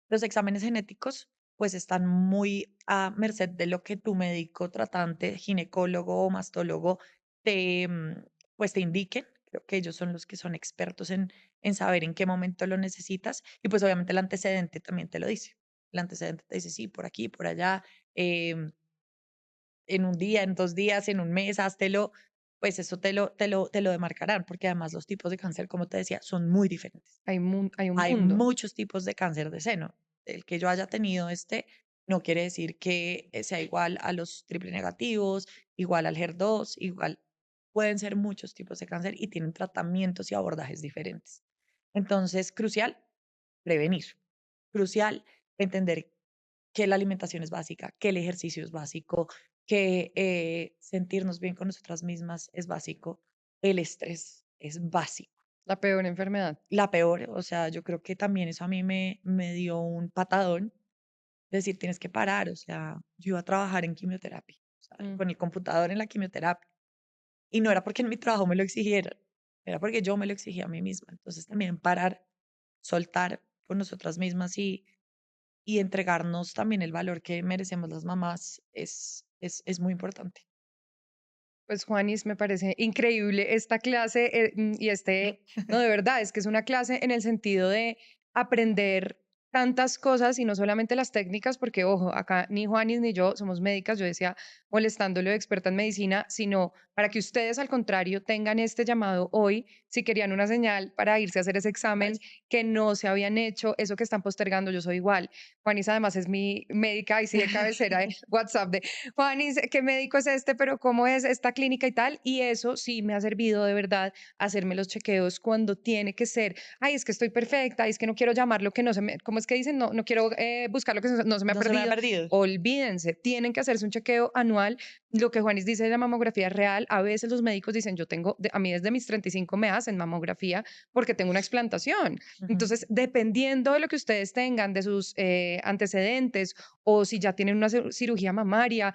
Los exámenes genéticos, pues, están muy a merced de lo que tu médico tratante, ginecólogo o mastólogo te, pues, te indiquen. Creo que ellos son los que son expertos en saber en qué momento lo necesitas y, pues, obviamente, el antecedente también te lo dice. El antecedente te dice: "Sí, por aquí, por allá, em, en un día, en 2 días, en un mes, háztelo", pues, eso te lo demarcarán, porque además los tipos de cáncer, como te decía, son muy diferentes. Hay un Hay mundo. muchos tipos de cáncer de seno. El que yo haya tenido no quiere decir que sea igual a los triple negativos, igual al HER2, igual. Pueden ser muchos tipos de cáncer y tienen tratamientos y abordajes diferentes. Entonces, crucial, prevenir. Crucial, entender que la alimentación es básica, que el ejercicio es básico, que sentirnos bien con nosotras mismas es básico, el estrés es básico. La peor enfermedad. La peor, o sea, yo creo que también eso a mí me dio un patadón, decir, tienes que parar, o sea, yo iba a trabajar en quimioterapia, o sea, Mm. con el computador en la quimioterapia, y no era porque en mi trabajo me lo exigieran, era porque yo me lo exigía a mí misma. Entonces también parar, soltar con nosotras mismas y entregarnos también el valor que merecemos las mamás es muy importante. Pues Juanis, me parece increíble esta clase y no, de verdad, es que es una clase en el sentido de aprender tantas cosas y no solamente las técnicas, porque ojo, acá ni Juanis ni yo somos médicas, yo decía molestándolo de experta en medicina, sino para que ustedes al contrario tengan este llamado hoy, si querían una señal para irse a hacer ese examen Vaya. que no se habían hecho, eso que están postergando, yo soy igual. Juanis además es mi médica y sí de cabecera de WhatsApp de Juanis, ¿qué médico es este? Pero ¿cómo es esta clínica y tal? Y eso sí me ha servido de verdad hacerme los chequeos cuando tiene que ser, ay, es que estoy perfecta, es que no quiero llamar lo que no se me, ¿cómo es que dicen? No, no quiero buscar lo que no se me ha No se me ha perdido. perdido. Olvídense, tienen que hacerse un chequeo anual. Lo que Juanis dice de la mamografía es real. A veces los médicos dicen, yo tengo, a mí desde mis 35 me hacen mamografía porque tengo una explantación. Ujú. Entonces, dependiendo de lo que ustedes tengan, de sus antecedentes o si ya tienen una cirugía mamaria,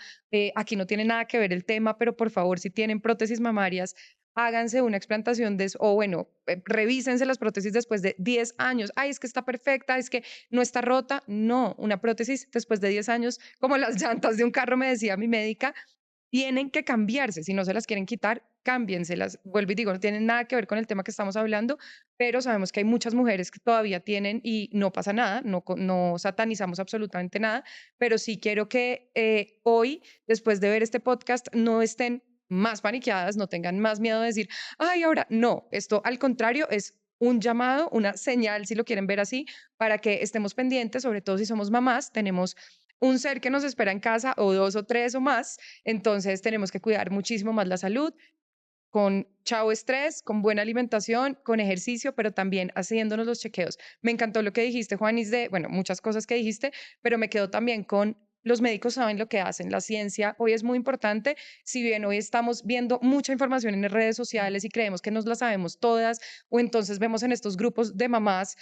aquí no tiene nada que ver el tema, pero por favor, si tienen prótesis mamarias, háganse una explantación o bueno, revísense las prótesis después de 10 años. Ay, es que está perfecta, es que no está rota. No, una prótesis después de 10 años, como las llantas de un carro, me decía mi médica, tienen que cambiarse. Si no se las quieren quitar, cámbienselas. Vuelvo y digo, no tienen nada que ver con el tema que estamos hablando, pero sabemos que hay muchas mujeres que todavía tienen y no pasa nada, no, no satanizamos absolutamente nada, pero sí quiero que hoy, después de ver este podcast, no estén más paniqueadas, no tengan más miedo de decir, ay, ahora no, esto al contrario es un llamado, una señal, si lo quieren ver así, para que estemos pendientes, sobre todo si somos mamás, tenemos un ser que nos espera en casa o dos o tres o más, entonces tenemos que cuidar muchísimo más la salud con chao estrés, con buena alimentación, con ejercicio, pero también haciéndonos los chequeos. Me encantó lo que dijiste, Juanis, de, bueno, muchas cosas que dijiste, pero me quedo también con los médicos saben lo que hacen. La ciencia hoy es muy importante. Si bien hoy estamos viendo mucha información en las redes sociales y creemos que nos la sabemos todas, o entonces vemos en estos grupos de mamás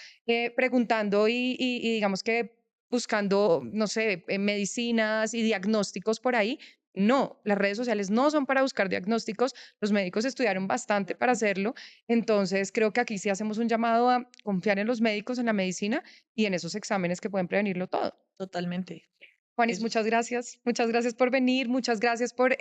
preguntando y digamos que buscando, no sé, medicinas y diagnósticos por ahí, no, las redes sociales no son para buscar diagnósticos, los médicos estudiaron bastante para hacerlo, entonces creo que aquí sí hacemos un llamado a confiar en los médicos, en la medicina y en esos exámenes que pueden prevenirlo todo. Totalmente. Juanis, Es muchas gracias por venir, muchas gracias por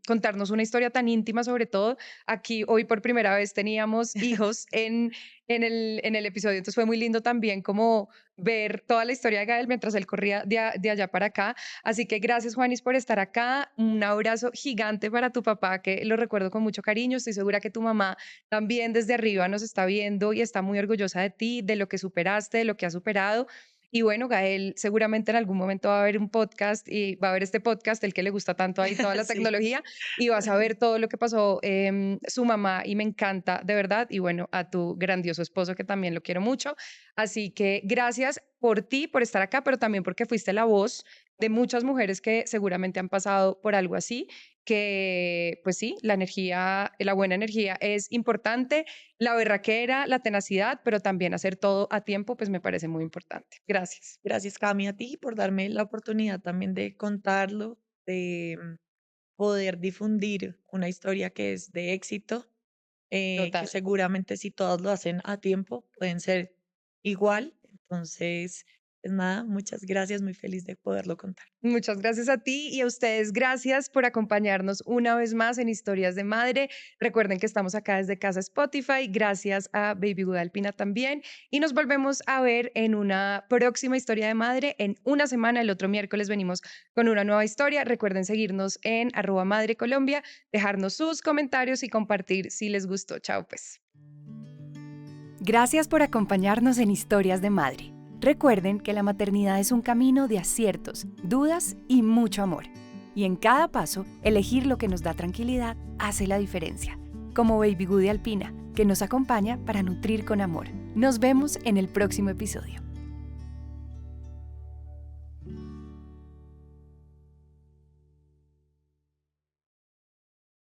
contarnos una historia tan íntima sobre todo. Aquí hoy por primera vez teníamos hijos en el episodio, entonces fue muy lindo también como ver toda la historia de Gael mientras él corría de allá para acá. Así que gracias Juanis por estar acá, un abrazo gigante para tu papá que lo recuerdo con mucho cariño, estoy segura que tu mamá también desde arriba nos está viendo y está muy orgullosa de ti, de lo que superaste, de lo que has superado. Y bueno, Gael, seguramente en algún momento va a haber un podcast y va a haber este podcast, el que le gusta tanto ahí toda la sí. tecnología, y vas a ver todo lo que pasó su mamá y me encanta, de verdad. Y bueno, a tu grandioso esposo que también lo quiero mucho. Así que gracias por ti, por estar acá, pero también porque fuiste la voz de muchas mujeres que seguramente han pasado por algo así, que pues sí, la energía, la buena energía es importante, la berraquera, la tenacidad, pero también hacer todo a tiempo, pues me parece muy importante. Gracias. Gracias, Cami, a ti por darme la oportunidad también de contarlo, de poder difundir una historia que es de éxito, que Total. seguramente si todas lo hacen a tiempo pueden ser igual. Entonces, pues nada, muchas gracias, muy feliz de poderlo contar. Muchas gracias a ti y a ustedes. Gracias por acompañarnos una vez más en Historias de Madre. Recuerden que estamos acá desde Casa Spotify. Gracias a Baby Alpina también. Y nos volvemos a ver en una próxima Historia de Madre. En una semana, el otro miércoles, venimos con una nueva historia. Recuerden seguirnos en @madrecolombia, dejarnos sus comentarios y compartir si les gustó. Chao, pues. Gracias por acompañarnos en Historias de Madre. Recuerden que la maternidad es un camino de aciertos, dudas y mucho amor. Y en cada paso, elegir lo que nos da tranquilidad hace la diferencia. Como Baby Alpina, que nos acompaña para nutrir con amor. Nos vemos en el próximo episodio.